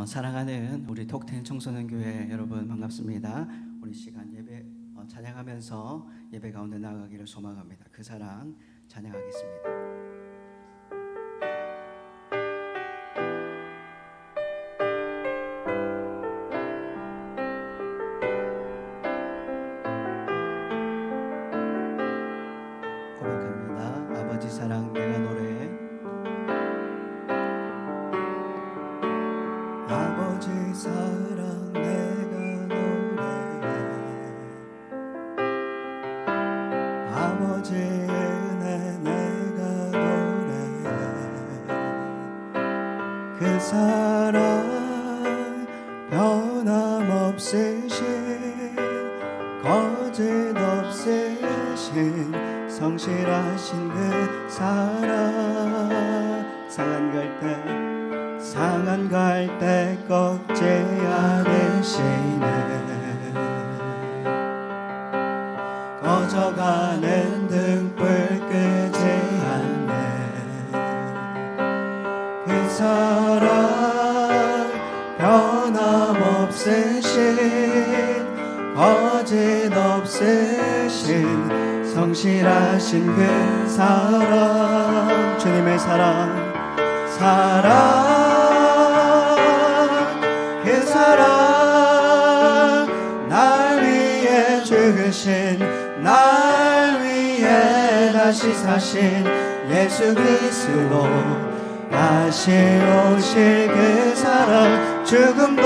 사랑하는 우리 톡텐 청소년교회 여러분 반갑습니다. 우리 시간 예배 찬양하면서 예배 가운데 나아가기를 소망합니다. 그 사랑 찬양하겠습니다. 고백합니다. 아버지 사랑 내가 노래해. 아버지 사랑 내가 노래해. 아버지 은혜 내가 노래해. 그 사랑 변함없으신 거짓없으신 성실하신 그 사랑 상한 갈 때 꺾지 않으시네. 꺼져가는 등불 끄지 않네. 그 사랑 변함없으신 거짓없으신 성실하신 그 사랑 주님의 사랑 그 사랑 날 위해 죽으신 날 위해 다시 사신 예수 그리스도 다시 오실 그 사랑 죽음도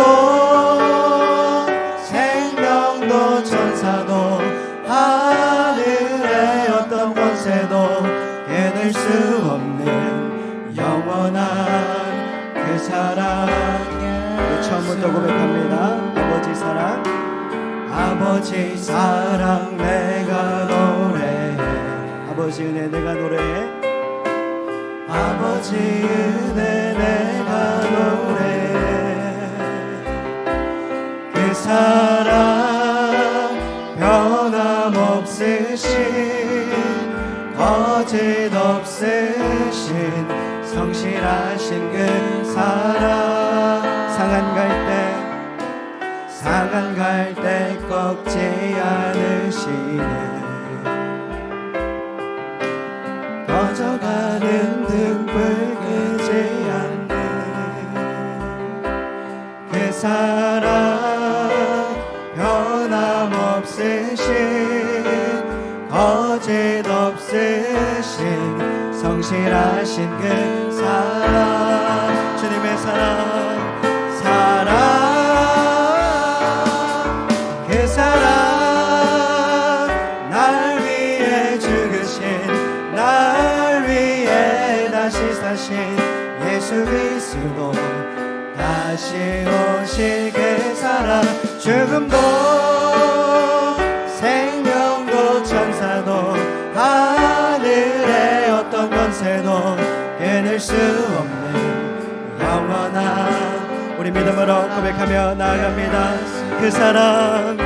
생명도 천사도 하늘의 어떤 권세도 깨낼 수 없는 영원한 그 사랑 처음부터 고백합니다. 아버지 사랑 내가 노래해. 아버지 은혜 내가 노래해. 아버지 은혜 내가 노래해. 그 사랑 변함없으신 거짓없으신 성실하신 그 사랑 상한 갈 때 꺾지 않으시네. 꺼져가는 등불 끄지 않네. 그 사랑 변함없으신 거짓없으신 성실하신 그 사랑 주님의 사랑 그 사랑 날 위해 죽으신 날 위해 다시 사신 예수 그리스도 다시 오실 그 사랑 죽음도 생명도 천사도 하늘의 어떤 권세도 깨낼 수 없는 영원한 우리 믿음으로 고백하며 나아갑니다. 그 사랑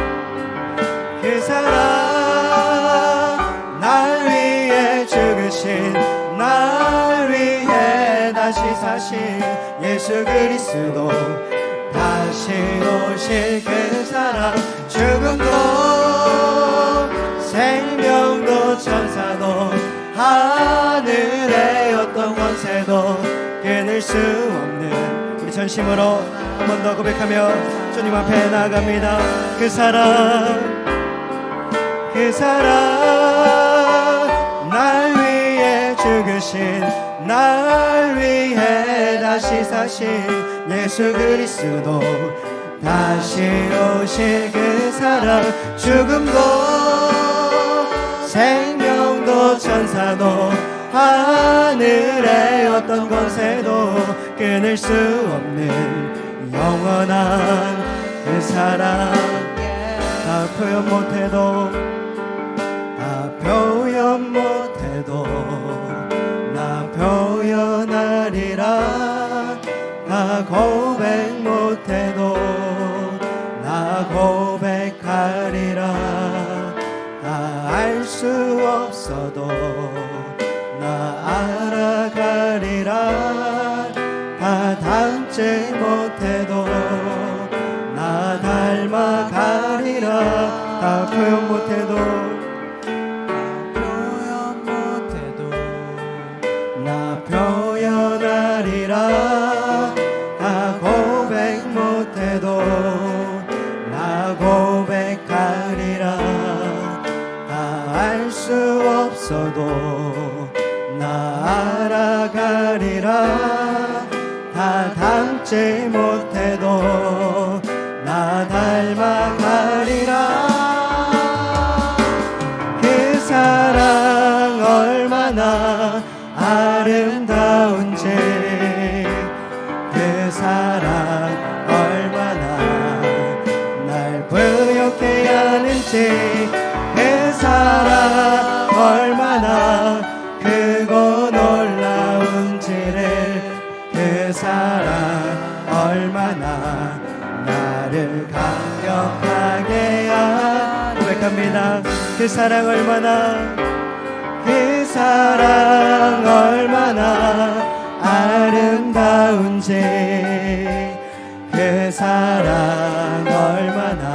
날 위해 죽으신 날 위해 다시 사신 예수 그리스도 다시 오실 그 사랑 죽음도 생명도 천사도 하늘의 어떤 권세도 깨낼 수 없는 우리 전심으로 한 번 더 고백하며 주님 앞에 나아갑니다. 그 사랑 날 위해 죽으신 날 위해 다시 사신 예수 그리스도 다시 오실 그 사랑 죽음도 생명도 천사도 하늘의 어떤 권세도 끊을 수 없는 영원한 그 사랑 다 표현 못해도 나 표현하리라 다 고백 못해도 나 고백하리라 다 알 수 없어도 나 알아가리라 다 담지 못해도 다 표현 못해도 나 표현하리라. 다 고백 못해도 나 고백하리라. 다 알 수 없어도 나 알아가리라. 다 닮지 못해도 나 닮아가리라. 그 사랑 얼마나 아름다운지, 그 사랑 얼마나 날 부욕해 하는지, 그 사랑 얼마나 크고 놀라운지를, 그 사랑 얼마나 나를 감격하게 고백합니다. 그 사랑 얼마나, 그 사랑 얼마나 아름다운지, 그 사랑 얼마나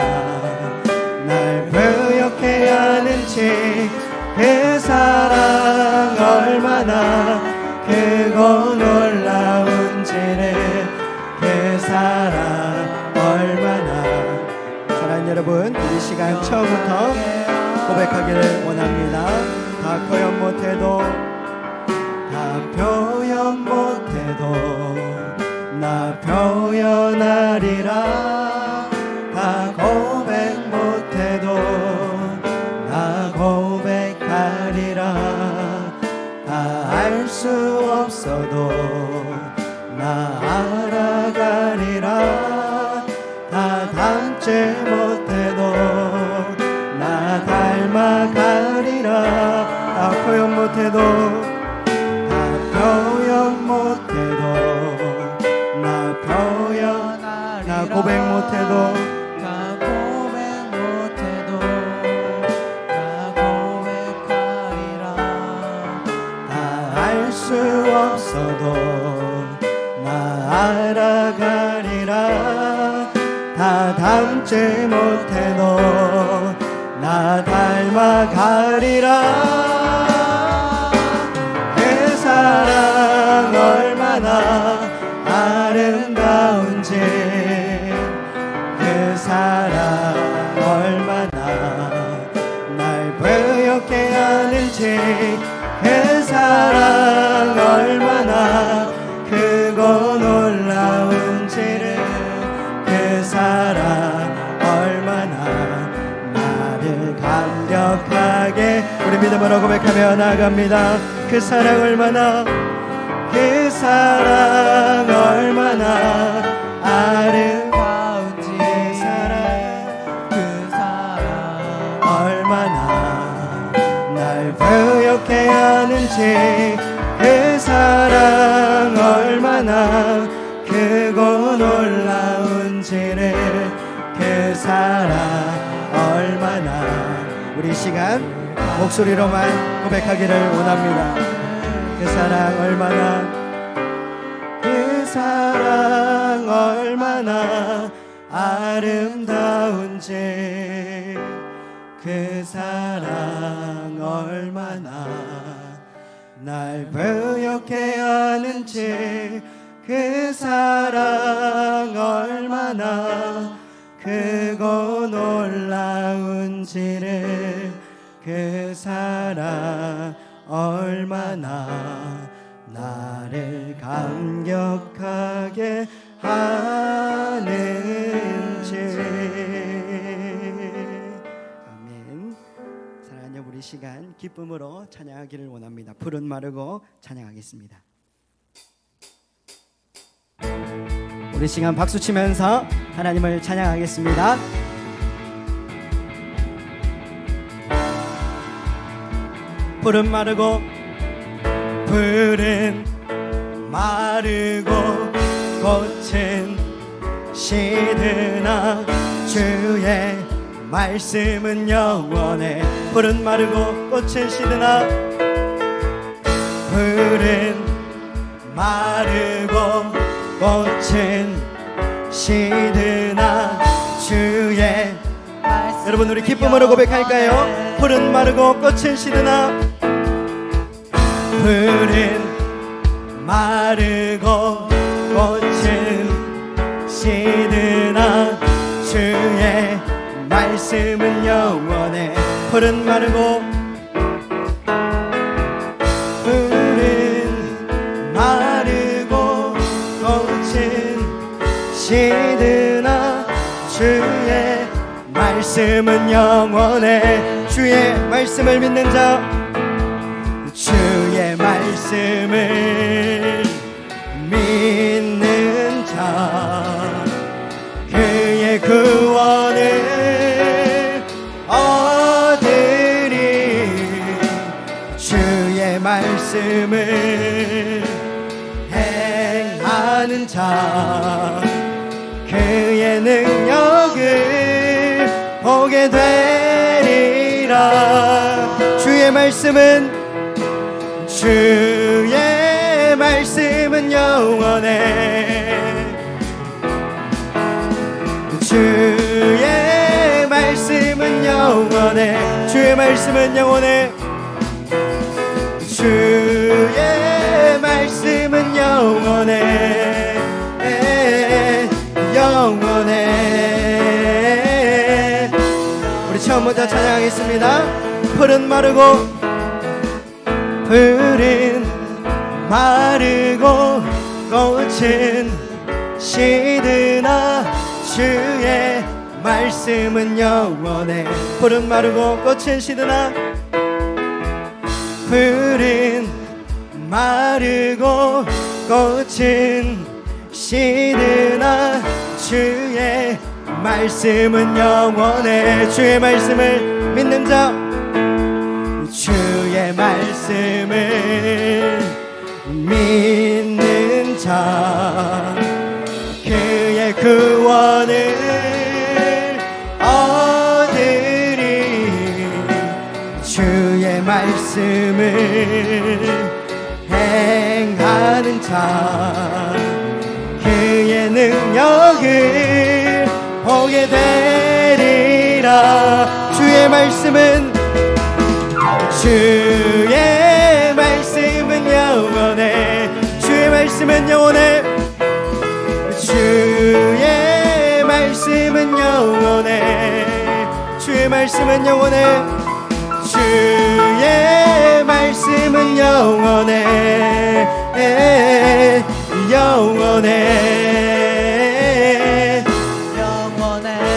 날 부욕해 하는지, 그 사랑 얼마나 크고 놀라운지를, 그 사랑 얼마나. 사랑하는 여러분, 이 시간 처음부터 고백하기를 원합니다. 다 표현 못해도 다 표현 못해도 나 표현하리라. 다 고백 못해도 나 고백하리라. 다 알 수 없어도 나 알아가리라. 다 닮지 못해도 나 닮아가리라. 다 표현 못해도 다 표현 못해도 나 표현하리라. 나 고백 못해도 나 고백 못해도 나 고백하리라. 다 알 수 없어도 나 알아가리라. 다 닮지 못해도 나 닮아가리라. 그 사랑 얼마나 아름다운지, 그 사랑 얼마나 날 부욕해 하는지, 그 사랑 얼마나 크고 놀라운지를, 그 사랑 얼마나 나를 감격하게. 우리 믿음으로 고백하며 나아갑니다. 그 사랑 얼마나, 그 사랑 얼마나 아름다운지, 그 사랑 얼마나 날 부욕해 하는지, 그 사랑 얼마나 크고 놀라운지를, 그 사랑 얼마나. 우리 시간 목소리로만 고백하기를 원합니다. 그 사랑 얼마나, 그 사랑 얼마나 아름다운지, 그 사랑 얼마나 날 부욕해 하는지, 그 사랑 얼마나 크고 놀라운지를, 그 사랑 얼마나 나를 감격하게 하는지. 아멘. 사랑하는 우리 시간 기쁨으로 찬양하기를 원합니다. 푸른 마르고 찬양하겠습니다. 우리 시간 박수 치면서 하나님을 찬양하겠습니다. 푸른 마르고, 푸른 마르고 꽃은 시드나 주의 말씀은 영원해. 푸른 마르고 꽃은 시드나, 푸른 마르고 꽃은 시드나 주의. 여러분 우리 기쁨으로 고백할까요? 풀은 마르고 꽃은 시드나 풀은 마르고 꽃은 시드나 주의 말씀은 영원해. 풀은 마르고 시드나 주의 말씀은 영원해. 주의 말씀을 믿는 자, 주의 말씀을 믿는 자 그의 구원을 얻으리. 주의 말씀을 행하는 자 그의 능력을 보게 되리라. 주의 말씀은 영원해. 주의 말씀은 영원해. 주의 말씀은 영원해. 주의 말씀은 영원해. 영원해. 우리 처음부터 찬양하겠습니다. 풀은 마르고 꽃은 시드나 주의 말씀은 영원해. 풀은 마르고 꽃은 시드나 풀은 마르고 꽃은 시드나 주의 말씀은 영원해. 주의 말씀을 믿는 자, 주의 말씀을 믿는 자 그의 구원을 얻으리. 주의 말씀을 행하는 자 그의 능력을 보게 되리라. 주의 말씀은 영원해. 주의 말씀은 영원해. 주의 말씀은 영원해. 주의 말씀은 영원해. 주의 말씀은 영원해. 영원해.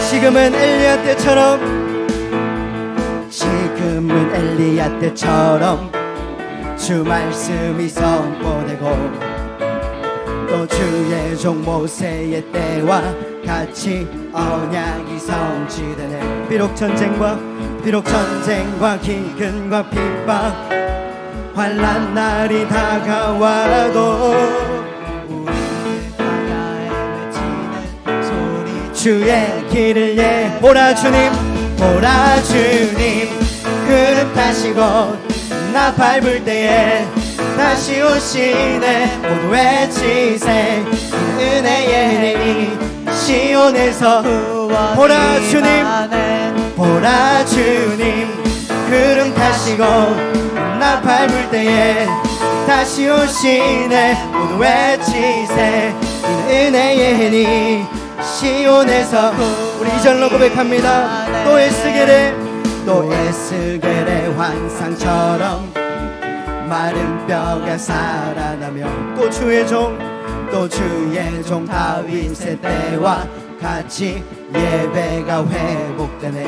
지금은 엘리야 때처럼 주 말씀이 선포되고 또 주의 종 모세의 때와 같이 언약이 성취되네. 비록 전쟁과 기근과 핍박 환난 날이 다가와도 우리의 외치는 소리 주의 길을 보라 주님 그릇 타시고 나 밟을 때에 다시 오시네. 모두 외치세 은혜의 힘이 시온에서 보라 주님 그릇 타시고 나 밟을 때에 다시 오시네. 모두 외치세 은혜의 힘이 시온에서. 우리 2절로 고백합니다. 또 에스겔의 환상처럼 마른 뼈가 살아나며 또 주의 종 다윗의 때와 같이 예배가 회복되네.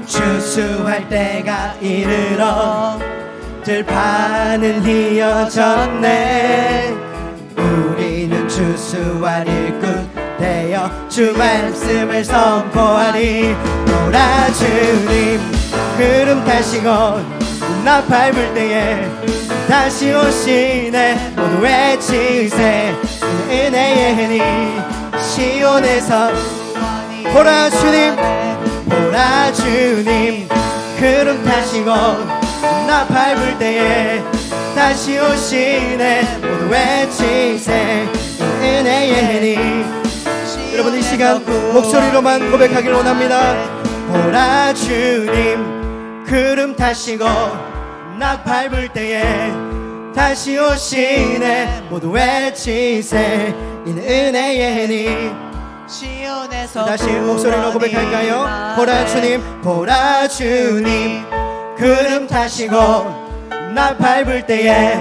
주수할 때가 이르러 들판을 이어졌네. 우리는 주수할 일꾼 되어 주 말씀을 선포하리. 보라 주님 구름 타시고 나 밟을 때에 다시 오시네. 모두 외치세 은혜의 흔히 시온에서 보라 주님 구름 타시고 나 밟을 때에 다시 오시네. 모두 외치세 은혜의 흔히. 여러분 이 시간 시간 목소리로만 고백하길 원합니다. 보라 주님 구름 타시고 낙 밟을 때에 다시 오시네. 모두 외치세 이는 은혜의 니. 시온에서 다시 목소리로 고백할까요? 보라 주님 구름 타시고 낙 밟을 때에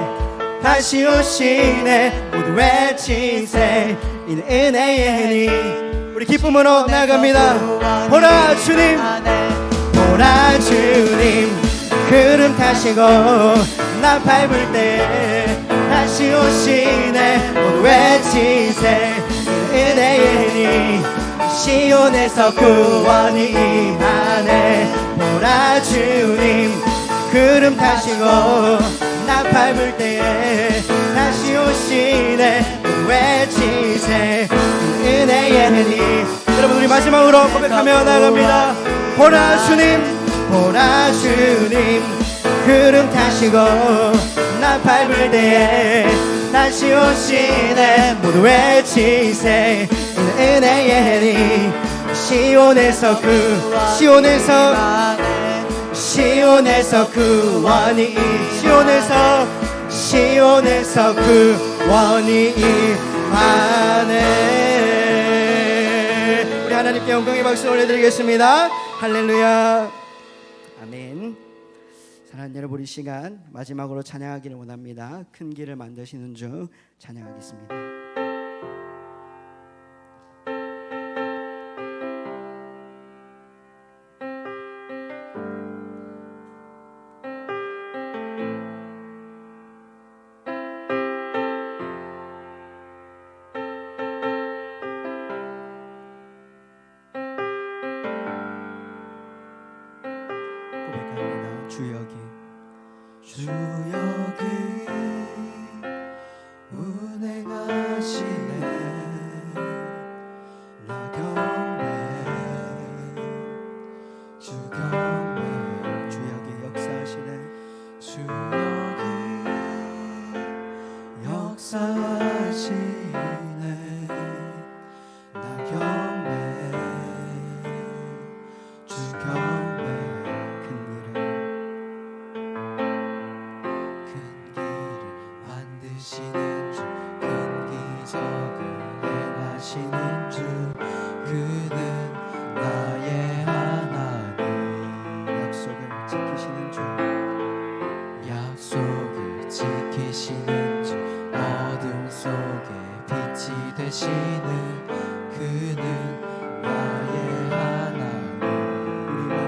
다시 오시네. 모두 외치세 이는 은혜의 니. 우리 기쁨으로 나아갑니다. 보라 주님 구름 타시고 낙 밟을 때 다시 오시네. 모두 외치세 은혜의 니. 시온에서 구원이 임하네. 보라 주님 구름 타시고 낙 밟을 때 다시 오시네. 모두 외치세 은혜의 니. 여러분 우리 마지막으로 고백하며 나갑니다. 보라 주님 구름 타시고 낙 밟을 때에 다시 오시네. 모두 외치세 은혜의 니. 시온에서 구원이 시온에서 구원이 임하네. 우리 하나님께 영광의 박수 올려드리겠습니다. 할렐루야. 아멘. 사랑하는 여러분, 이 시간 마지막으로 찬양하기를 원합니다. 큰 길을 만드시는 주 찬양하겠습니다. 주 여기 운행하시네. 나 경배 주 경배. 주 여기 역사하시네. 주 여기 역사하시네. 나 경배 주 경배. 만드시는 주, 큰 기적을 행하시는 주, 그는 나의 하나님. 약속을 지키시는 주, 약속을 지키시는 주, 어둠 속에 빛이 되시는 그는 나의 하나님. 우리만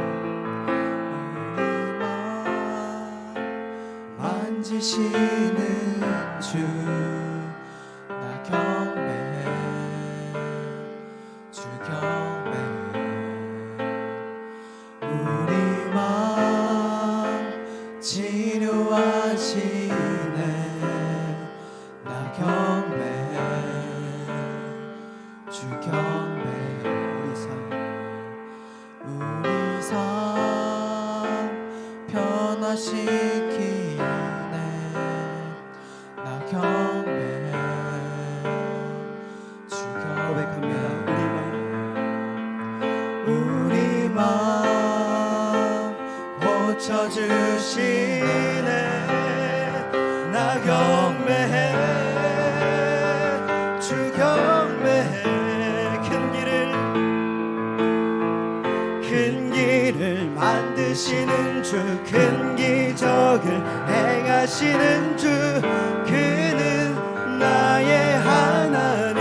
만지시는 주, 나 경배해. 주 경배해. 우리 마음 치료하시네. 나 경배해. 주 경배해. 우리 삶 변화시키네. 나 경배해. 주 고백합니다. 우리 마음 고쳐주시네. 나 경배해. 주 경배해. 큰 길을 만드시는 주, 큰 기적을 행하시는 주, 그는 나의 하나님.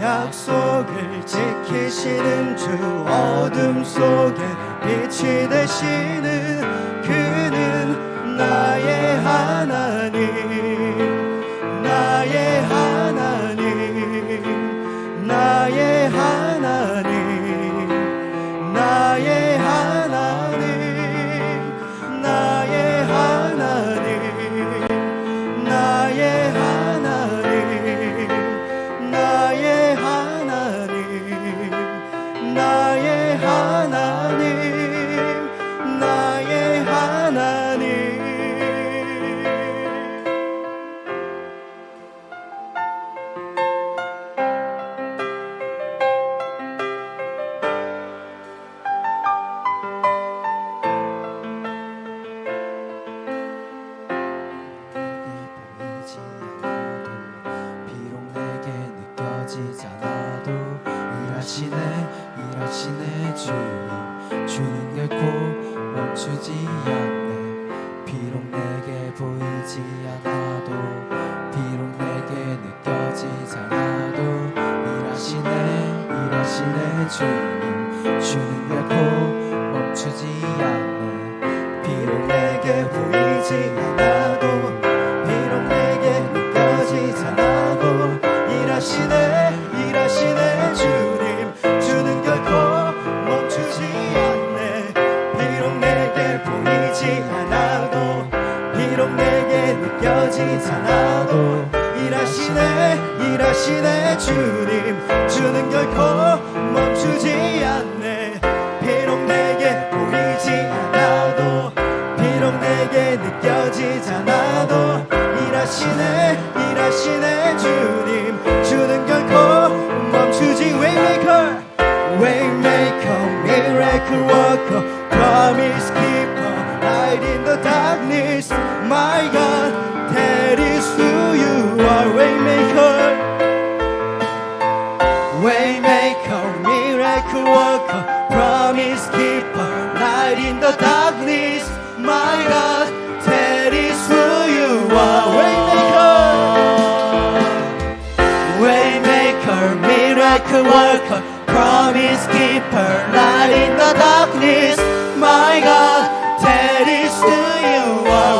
약속을 지키시는 주, 어둠 속에 빛이 되시는 그는 나의 하나님. 나의 하나님. 나의 하나님. 나의 하나님. 나의 하나님. 나의 하나님. 나의 하나님. 나의 하나님. 나의 하나님. 비록 내게 보이지 않아도 비록 내게 느껴지지 않아도 일하시네 주님 결코 멈추지 않네 비록 내게 보이지 않아도 비록 내게 느껴지지 않아도 일하시네 주는 결코 멈추지 않네 비록 내게 보이지 않아도 비록 내게 느껴지지 않아도 일하시네 주는 결코 멈추지 않네 비록 내게 보이지 않아도 비록 내게 느껴지지 않아도 일하시네 주는 결코 멈추지 Waymaker, miracle worker, promise keeper, light in the darkness. My God, that is who you are. Waymaker, miracle worker, promise keeper, light in the darkness. My God, that is who you are. Waymaker, miracle worker, promise keeper, light in the darkness. My God, that is who you are.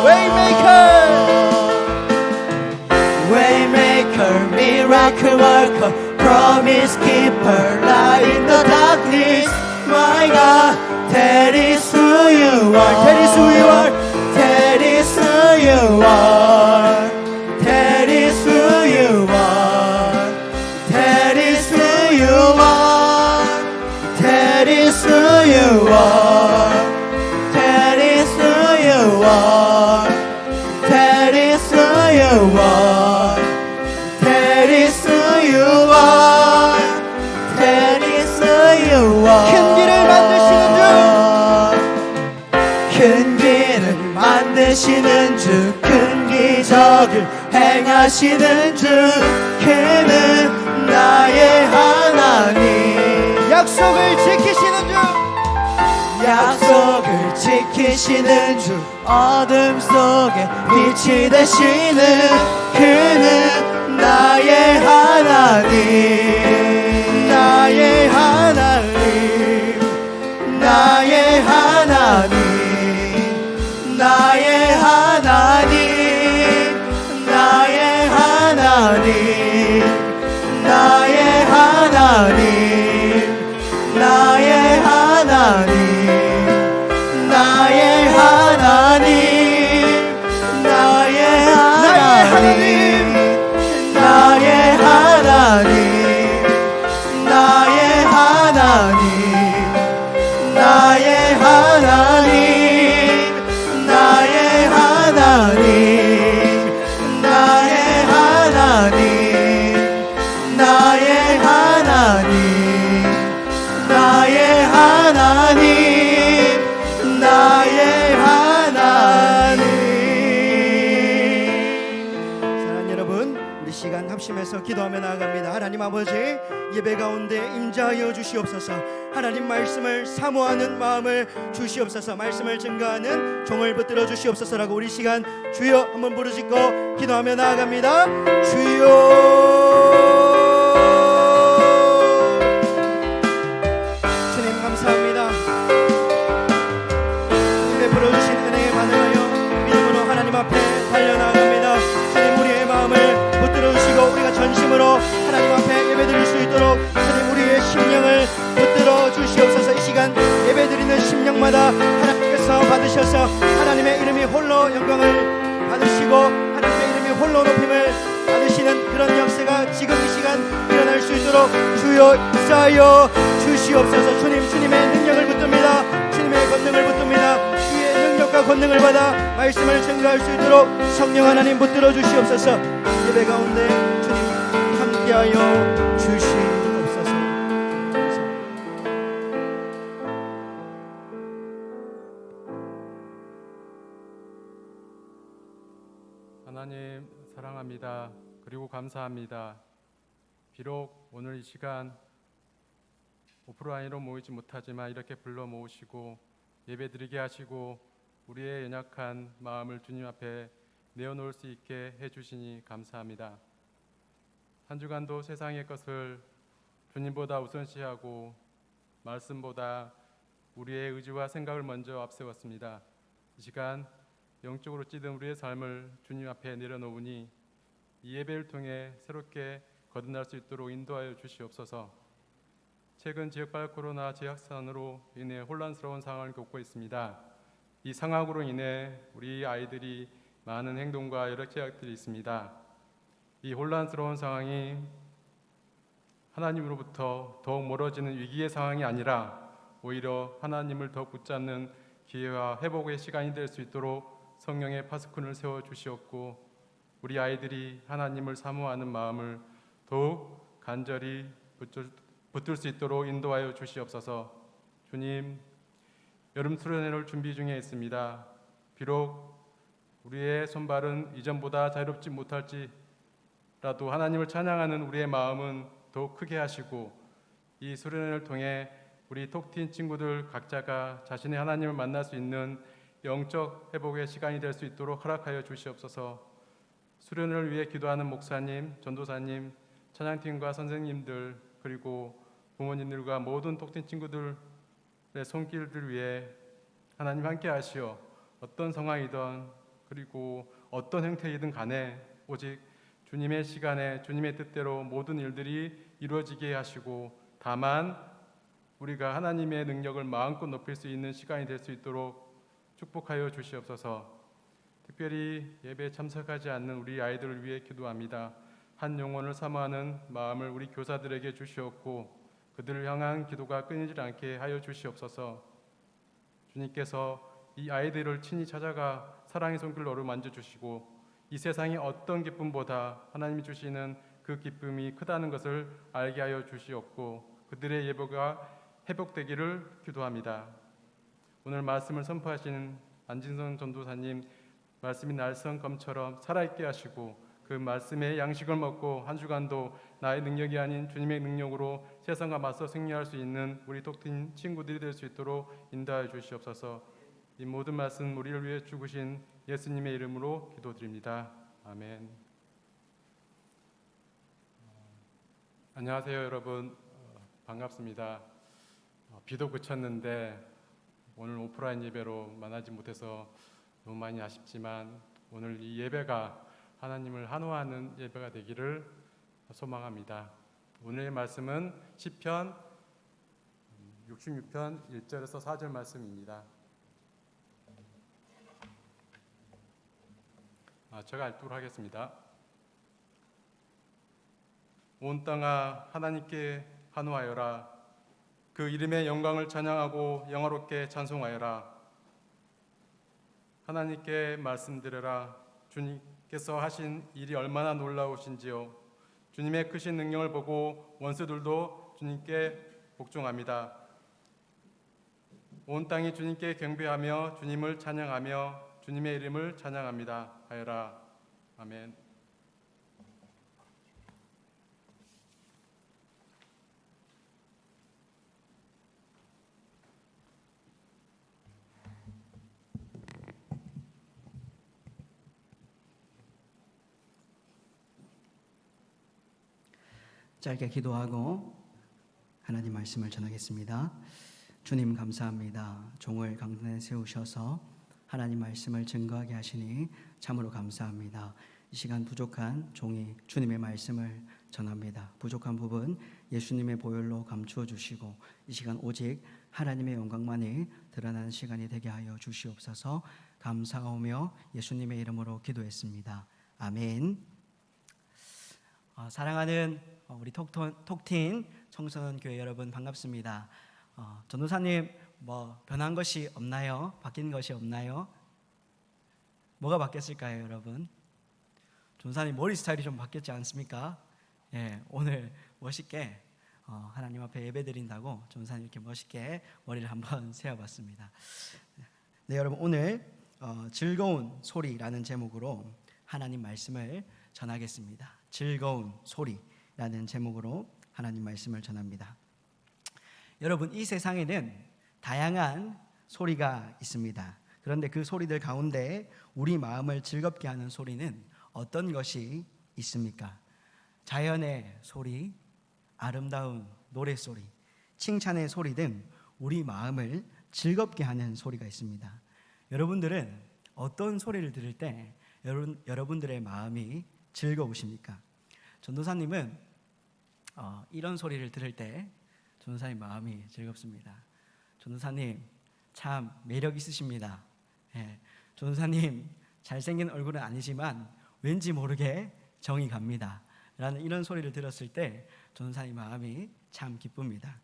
Waymaker, miracle worker, promise keeper, light in the darkness. My God, that is who you are. That is who you are. That is who you are. That is who you are. That is who you are. That is who you are. That is who you are. That is who you are. That is who you are. That is who you are. 큰 길을 만드시는 주, 큰 기적을 행하시는 주, 그는 나의 하나님. 약속을 지키시는 주, 어둠 속에 빛이 되시는 그는 나의 하나님. 나의 하나님, 나의 하나님, 나의 하나님, 나의 하나님, 나의 하나님, 나의 하나님, 나의 하나님, 나의 하나님, 나의 하나님, 나의 하나님, 나의 하나님, 나의 하나님, 나의 하나님, 나의 하나님, 나의 하나님, 나의 하나님. 사랑하는 여러분, 우리 시간 합심해서 기도하며 나아갑니다. 하나님 아버지, 예배 가운데 임재하여 주시옵소서. 하나님 말씀을 사모하는 마음을 주시옵소서. 말씀을 증거하는 종을 붙들어 주시옵소서라고 우리 시간 주여 한번 부르짖고 기도하며 나아갑니다. 주여. 주님 감사합니다. 주님의 부르주신 은혜에 반응하여 믿음으로 하나님 앞에 달려나갑니다. 주님 우리의 마음을 붙들어 주시고 우리가 전심으로 하나님 앞에 예배드릴 수 있도록 주님 우리의 심령을 붙들어 주시옵소서. 이 시간 예배드리는 심령마다 하나님께서 받으셔서 하나님의 이름이 홀로 영광을 받으시고 하나님의 이름이 홀로 높임을 받으시는 그런 역사가 지금 이 시간 일어날 수 있도록 주여 인사하여 주시옵소서. 주님의 능력을 붙듭니다. 주님의 권능을 붙듭니다. 주의 능력과 권능을 받아 말씀을 증거할 수 있도록 성령 하나님 붙들어 주시옵소서. 예배 가운데 주님 함께하여 주시옵소서. 하나님 사랑합니다. 그리고 감사합니다. 비록 오늘 이 시간 오프라인으로 모이지 못하지만 이렇게 불러 모으시고 예배드리게 하시고 우리의 연약한 마음을 주님 앞에 내어놓을 수 있게 해주시니 감사합니다. 한 주간도 세상의 것을 주님보다 우선시하고 말씀보다 우리의 의지와 생각을 먼저 앞세웠습니다. 이 시간 영적으로 찌든 우리의 삶을 주님 앞에 내려놓으니 이 예배를 통해 새롭게 거듭날 수 있도록 인도하여 주시옵소서. 최근 지역발 코로나 재확산으로 인해 혼란스러운 상황을 겪고 있습니다. 이 상황으로 인해 우리 아이들이 많은 행동과 여러 제약들이 있습니다. 이 혼란스러운 상황이 하나님으로부터 더욱 멀어지는 위기의 상황이 아니라 오히려 하나님을 더 붙잡는 기회와 회복의 시간이 될 수 있도록 성령의 파수꾼을 세워 주시옵고 우리 아이들이 하나님을 사모하는 마음을 더욱 간절히 붙들 수 있도록 인도하여 주시옵소서. 주님, 여름 수련회를 준비 중에 있습니다. 비록 우리의 손발은 이전보다 자유롭지 못할지라도 하나님을 찬양하는 우리의 마음은 더욱 크게 하시고 이 수련회를 통해 우리 톡틴 친구들 각자가 자신의 하나님을 만날 수 있는 영적 회복의 시간이 될 수 있도록 허락하여 주시옵소서. 수련회를 위해 기도하는 목사님, 전도사님, 찬양팀과 선생님들 그리고 부모님들과 모든 톡틴 친구들의 손길을 위해 하나님 함께 하시어 어떤 상황이든 그리고 어떤 형태이든 간에 오직 주님의 시간에 주님의 뜻대로 모든 일들이 이루어지게 하시고 다만 우리가 하나님의 능력을 마음껏 높일 수 있는 시간이 될 수 있도록 축복하여 주시옵소서. 특별히 예배에 참석하지 않는 우리 아이들을 위해 기도합니다. 한 영혼을 사모하는 마음을 우리 교사들에게 주시옵고 그들을 향한 기도가 끊이지 않게 하여 주시옵소서. 주님께서 이 아이들을 친히 찾아가 사랑의 손길로 어루만져 주시고 이 세상의 어떤 기쁨보다 하나님이 주시는 그 기쁨이 크다는 것을 알게 하여 주시옵고 그들의 예배가 회복되기를 기도합니다. 오늘 말씀을 선포하신 안진성 전도사님 말씀이 날성검처럼 살아있게 하시고 그 말씀의 양식을 먹고 한 주간도 나의 능력이 아닌 주님의 능력으로 세상과 맞서 승리할 수 있는 우리 톡틴 친구들이 될 수 있도록 인도하여 주시옵소서. 이 모든 말씀 우리를 위해 죽으신 예수님의 이름으로 기도드립니다. 아멘. 안녕하세요 여러분. 반갑습니다. 비도 그쳤는데 오늘 오프라인 예배로 만나지 못해서 너무 많이 아쉽지만 오늘 이 예배가 하나님을 한호하는 예배가 되기를 소망합니다. 오늘의 말씀은 시편 66편 1절에서 4절 말씀입니다. 제가 읽도록 하겠습니다. 온 땅아 하나님께 한호하여라. 그 이름의 영광을 찬양하고 영화롭게 찬송하여라. 하나님께 말씀드려라. 주님께서 하신 일이 얼마나 놀라우신지요. 주님의 크신 능력을 보고 원수들도 주님께 복종합니다. 온 땅이 주님께 경배하며 주님을 찬양하며 주님의 이름을 찬양합니다 하여라. 아멘. 짧게 기도하고 하나님 말씀을 전하겠습니다. 주님 감사합니다. 종을 강단에 세우셔서 하나님 말씀을 증거하게 하시니 참으로 감사합니다. 이 시간 부족한 종이 주님의 말씀을 전합니다. 부족한 부분 예수님의 보혈로 감추어 주시고 이 시간 오직 하나님의 영광만이 드러나는 시간이 되게 하여 주시옵소서. 감사하며 예수님의 이름으로 기도했습니다. 아멘. 사랑하는 우리 톡틴 청소년 교회 여러분 반갑습니다. 전도사님 변한 것이 없나요? 바뀐 것이 없나요? 뭐가 바뀌었을까요, 여러분? 전도사님 머리 스타일이 좀 바뀌었지 않습니까? 예, 오늘 멋있게 하나님 앞에 예배드린다고 전도사님 이렇게 멋있게 머리를 한번 세워봤습니다. 네, 여러분 오늘 즐거운 소리라는 제목으로 하나님 말씀을 전하겠습니다. 즐거운 소리라는 제목으로 하나님 말씀을 전합니다. 여러분 이 세상에는 다양한 소리가 있습니다. 그런데 그 소리들 가운데 우리 마음을 즐겁게 하는 소리는 어떤 것이 있습니까? 자연의 소리, 아름다운 노랫소리, 칭찬의 소리 등 우리 마음을 즐겁게 하는 소리가 있습니다. 여러분들은 어떤 소리를 들을 때 여러분들의 마음이 즐거우십니까? 전도사님은 이런 소리를 들을 때 전도사님 마음이 즐겁습니다. 전도사님 참 매력 있으십니다. 전도사님 잘생긴 얼굴은 아니지만 왠지 모르게 정이 갑니다 라는 이런 소리를 들었을 때 전도사님 마음이 참 기쁩니다.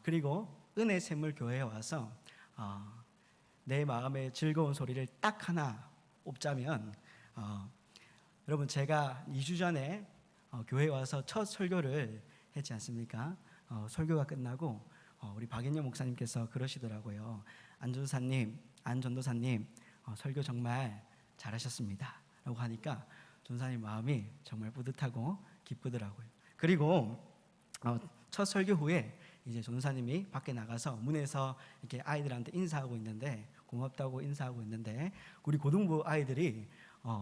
그리고 은혜 샘물 교회에 와서 내 마음의 즐거운 소리를 딱 하나 뽑자면 여러분 제가 2주 전에 교회에 와서 첫 설교를 했지 않습니까? 설교가 끝나고 우리 박인영 목사님께서 그러시더라고요. 안 전도사님 설교 정말 잘하셨습니다 라고 하니까 전도사님 마음이 정말 뿌듯하고 기쁘더라고요. 그리고 첫 설교 후에 이제 전도사님이 밖에 나가서 문에서 이렇게 아이들한테 인사하고 있는데 고맙다고 인사하고 있는데 우리 고등부 아이들이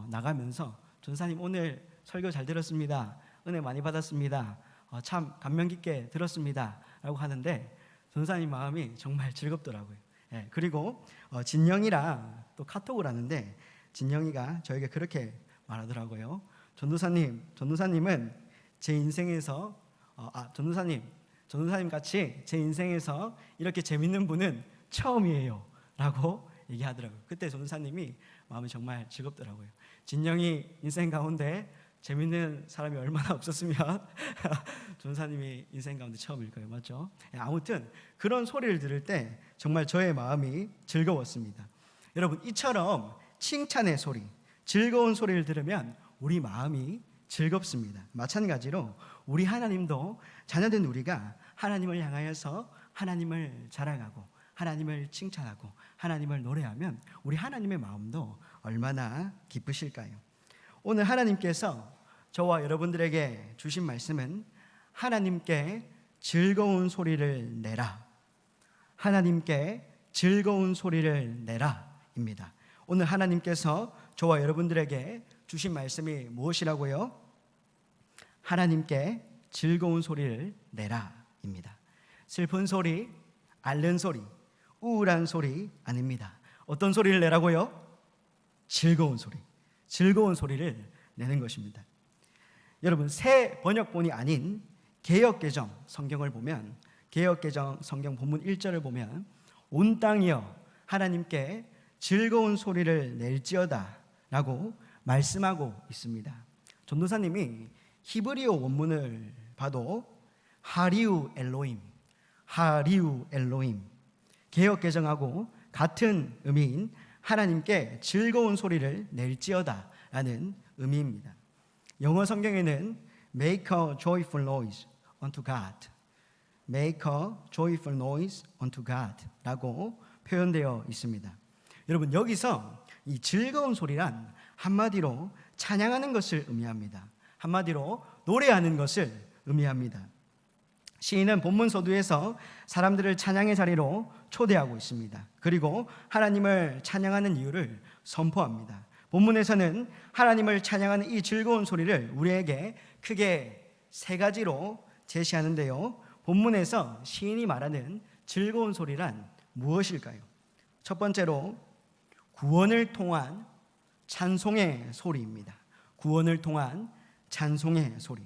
나가면서 전도사님 오늘 설교 잘 들었습니다. 은혜 많이 받았습니다. 참 감명 깊게 들었습니다 라고 하는데 전도사님 마음이 정말 즐겁더라고요. 그리고 진영이랑 또 카톡을 하는데 진영이가 저에게 그렇게 말하더라고요. 전도사님은 제 인생에서 전도사님 같이 제 인생에서 이렇게 재밌는 분은 처음이에요 라고 얘기하더라고요. 그때 전도사님이 마음이 정말 즐겁더라고요. 진영이 인생 가운데 재밌는 사람이 얼마나 없었으면 전도사님이 인생 가운데 처음일 거예요. 맞죠? 아무튼 그런 소리를 들을 때 정말 저의 마음이 즐거웠습니다. 여러분 이처럼 칭찬의 소리, 즐거운 소리를 들으면 우리 마음이 즐겁습니다. 마찬가지로 우리 하나님도 자녀된 우리가 하나님을 향하여서 하나님을 자랑하고 하나님을 칭찬하고 하나님을 노래하면 우리 하나님의 마음도 얼마나 기쁘실까요? 오늘 하나님께서 저와 여러분들에게 주신 말씀은 하나님께 즐거운 소리를 내라. 하나님께 즐거운 소리를 내라 입니다. 오늘 하나님께서 저와 여러분들에게 주신 말씀이 무엇이라고요? 하나님께 즐거운 소리를 내라 입니다. 슬픈 소리, 앓는 소리, 우울한 소리 아닙니다. 어떤 소리를 내라고요? 즐거운 소리, 즐거운 소리를 내는 것입니다. 여러분 새 번역본이 아닌 개역개정 성경을 보면 개역개정 성경 본문 1절을 보면 온 땅이여 하나님께 즐거운 소리를 낼지어다 라고 말씀하고 있습니다. 전도사님이 히브리어 원문을 봐도 하리우 엘로임 개역개정하고 같은 의미인 하나님께 즐거운 소리를 낼지어다 라는 의미입니다. 영어 성경에는 Make a joyful noise unto God, Make a joyful noise unto God 라고 표현되어 있습니다. 여러분 여기서 이 즐거운 소리란 한마디로 찬양하는 것을 의미합니다. 한마디로 노래하는 것을 의미합니다. 시인은 본문 서두에서 사람들을 찬양의 자리로 초대하고 있습니다. 그리고 하나님을 찬양하는 이유를 선포합니다. 본문에서는 하나님을 찬양하는 이 즐거운 소리를 우리에게 크게 세 가지로 제시하는데요. 본문에서 시인이 말하는 즐거운 소리란 무엇일까요? 첫 번째로 구원을 통한 찬송의 소리입니다. 구원을 통한 찬송의 소리.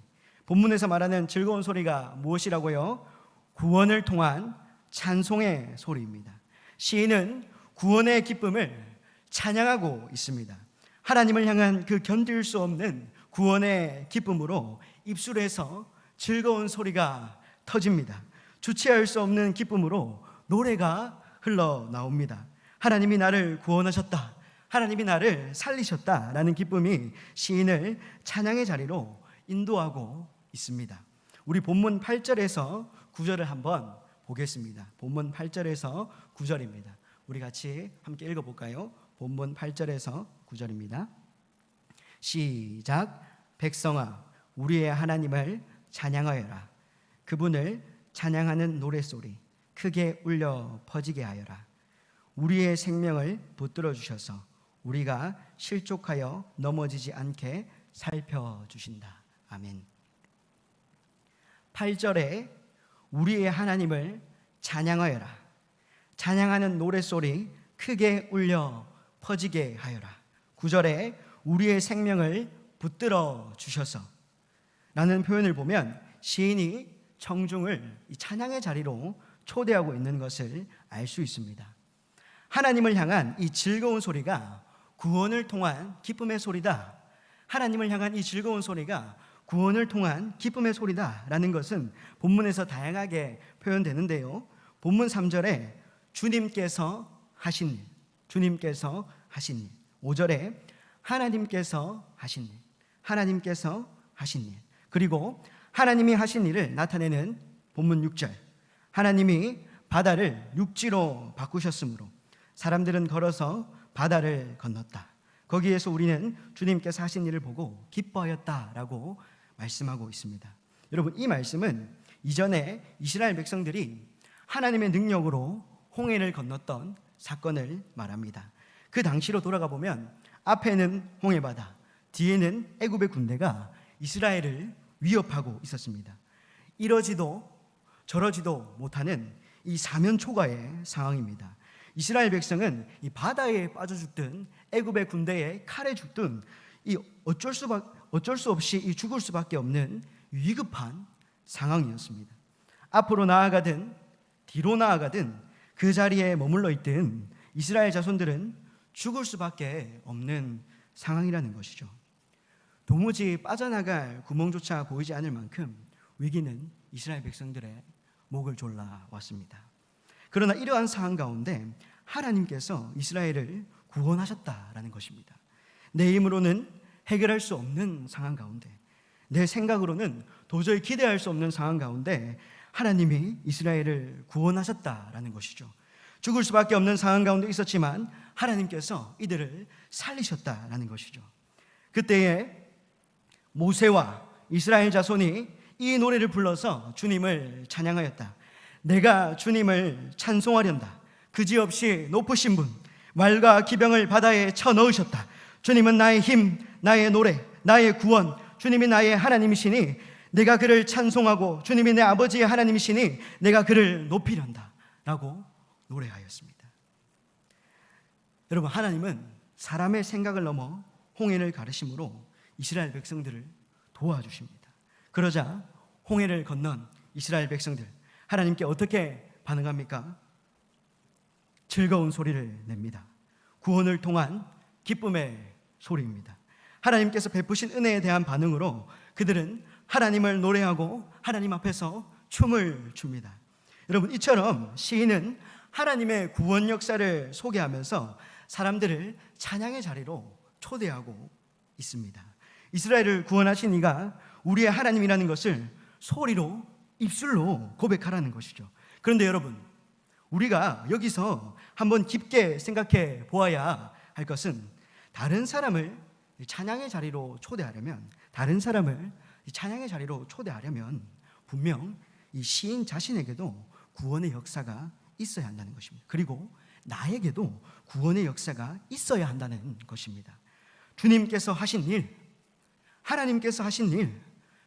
본문에서 말하는 즐거운 소리가 무엇이라고요? 구원을 통한 찬송의 소리입니다. 시인은 구원의 기쁨을 찬양하고 있습니다. 하나님을 향한 그 견딜 수 없는 구원의 기쁨으로 입술에서 즐거운 소리가 터집니다. 주체할 수 없는 기쁨으로 노래가 흘러나옵니다. 하나님이 나를 구원하셨다. 하나님이 나를 살리셨다라는 기쁨이 시인을 찬양의 자리로 인도하고 있습니다. 우리 본문 8절에서 9절을 한번 보겠습니다. 본문 8절에서 9절입니다. 우리 같이 함께 읽어볼까요? 본문 8절에서 9절입니다. 시작. 백성아 우리의 하나님을 찬양하여라. 그분을 찬양하는 노랫소리 크게 울려 퍼지게 하여라. 우리의 생명을 붙들어 주셔서 우리가 실족하여 넘어지지 않게 살펴주신다. 아멘. 8절에 우리의 하나님을 찬양하여라. 찬양하는 노랫소리 크게 울려 퍼지게 하여라. 9절에 우리의 생명을 붙들어 주셔서 라는 표현을 보면 시인이 청중을 이 찬양의 자리로 초대하고 있는 것을 알 수 있습니다. 하나님을 향한 이 즐거운 소리가 구원을 통한 기쁨의 소리다. 하나님을 향한 이 즐거운 소리가 구원을 통한 기쁨의 소리다라는 것은 본문에서 다양하게 표현되는데요. 본문 3절에 주님께서 하신 일, 주님께서 하신 일. 5절에 하나님께서 하신 일, 하나님께서 하신 일. 그리고 하나님이 하신 일을 나타내는 본문 6절, 하나님이 바다를 육지로 바꾸셨으므로 사람들은 걸어서 바다를 건넜다. 거기에서 우리는 주님께서 하신 일을 보고 기뻐하였다라고 말씀하고 있습니다. 여러분, 이 말씀은 이전에 이스라엘 백성들이 하나님의 능력으로 홍해를 건넜던 사건을 말합니다. 그 당시로 돌아가 보면 앞에는 홍해바다, 뒤에는 애굽의 군대가 이스라엘을 위협하고 있었습니다. 이러지도 저러지도 못하는 이 사면초가의 상황입니다. 이스라엘 백성은 이 바다에 빠져 죽든 애굽의 군대에 칼에 죽든 이 어쩔 수 없이 이 죽을 수밖에 없는 위급한 상황이었습니다. 앞으로 나아가든 뒤로 나아가든 그 자리에 머물러 있든 이스라엘 자손들은 죽을 수밖에 없는 상황이라는 것이죠. 도무지 빠져나갈 구멍조차 보이지 않을 만큼 위기는 이스라엘 백성들의 목을 졸라 왔습니다. 그러나 이러한 상황 가운데 하나님께서 이스라엘을 구원하셨다라는 것입니다. 내 힘으로는 해결할 수 없는 상황 가운데, 내 생각으로는 도저히 기대할 수 없는 상황 가운데 하나님이 이스라엘을 구원하셨다라는 것이죠. 죽을 수밖에 없는 상황 가운데 있었지만 하나님께서 이들을 살리셨다라는 것이죠. 그때에 모세와 이스라엘 자손이 이 노래를 불러서 주님을 찬양하였다. 내가 주님을 찬송하련다. 그지없이 높으신 분, 말과 기병을 바다에 쳐넣으셨다. 주님은 나의 힘, 나의 노래, 나의 구원, 주님이 나의 하나님이시니 내가 그를 찬송하고 주님이 내 아버지의 하나님이시니 내가 그를 높이련다 라고 노래하였습니다. 여러분, 하나님은 사람의 생각을 넘어 홍해를 가르심으로 이스라엘 백성들을 도와주십니다. 그러자 홍해를 건넌 이스라엘 백성들, 하나님께 어떻게 반응합니까? 즐거운 소리를 냅니다. 구원을 통한 기쁨의 소리입니다. 하나님께서 베푸신 은혜에 대한 반응으로 그들은 하나님을 노래하고 하나님 앞에서 춤을 춥니다. 여러분, 이처럼 시인은 하나님의 구원 역사를 소개하면서 사람들을 찬양의 자리로 초대하고 있습니다. 이스라엘을 구원하신 이가 우리의 하나님이라는 것을 소리로, 입술로 고백하라는 것이죠. 그런데 여러분, 우리가 여기서 한번 깊게 생각해 보아야 할 것은 다른 사람을 찬양의 자리로 초대하려면, 분명 이 시인 자신에게도 구원의 역사가 있어야 한다는 것입니다. 그리고 나에게도 구원의 역사가 있어야 한다는 것입니다. 주님께서 하신 일, 하나님께서 하신 일,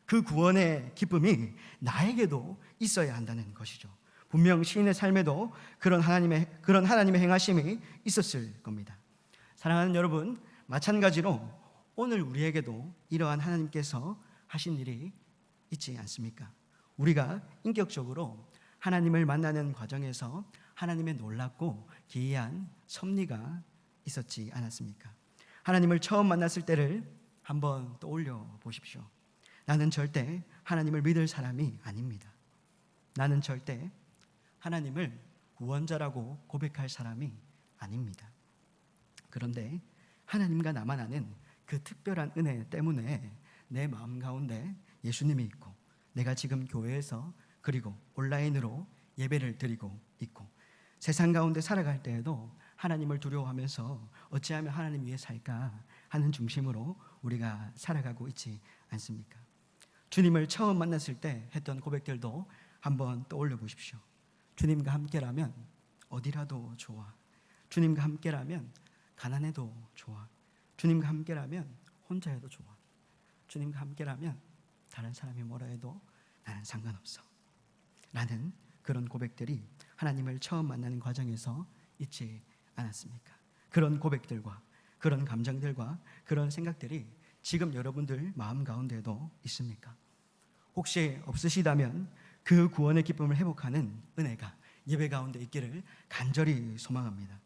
그 구원의 기쁨이 나에게도 있어야 한다는 것이죠. 분명 시인의 삶에도 그런 하나님의 행하심이 있었을 겁니다. 사랑하는 여러분, 마찬가지로 오늘 우리에게도 이러한 하나님께서 하신 일이 있지 않습니까? 우리가 인격적으로 하나님을 만나는 과정에서 하나님의 놀랍고 기이한 섭리가 있었지 않았습니까? 하나님을 처음 만났을 때를 한번 떠올려 보십시오. 나는 절대 하나님을 믿을 사람이 아닙니다. 나는 절대 하나님을 구원자라고 고백할 사람이 아닙니다. 그런데 하나님과 나만 아는 그 특별한 은혜 때문에 내 마음 가운데 예수님이 있고, 내가 지금 교회에서 그리고 온라인으로 예배를 드리고 있고, 세상 가운데 살아갈 때에도 하나님을 두려워하면서 어찌하면 하나님 위해 살까 하는 중심으로 우리가 살아가고 있지 않습니까? 주님을 처음 만났을 때 했던 고백들도 한번 떠올려 보십시오. 주님과 함께라면 어디라도 좋아. 주님과 함께라면 가난해도 좋아. 주님과 함께라면 혼자 해도 좋아. 주님과 함께라면 다른 사람이 뭐라 해도 나는 상관없어 라는 그런 고백들이 하나님을 처음 만나는 과정에서 있지 않았습니까? 그런 고백들과 그런 감정들과 그런 생각들이 지금 여러분들 마음 가운데도 있습니까? 혹시 없으시다면 그 구원의 기쁨을 회복하는 은혜가 예배 가운데 있기를 간절히 소망합니다.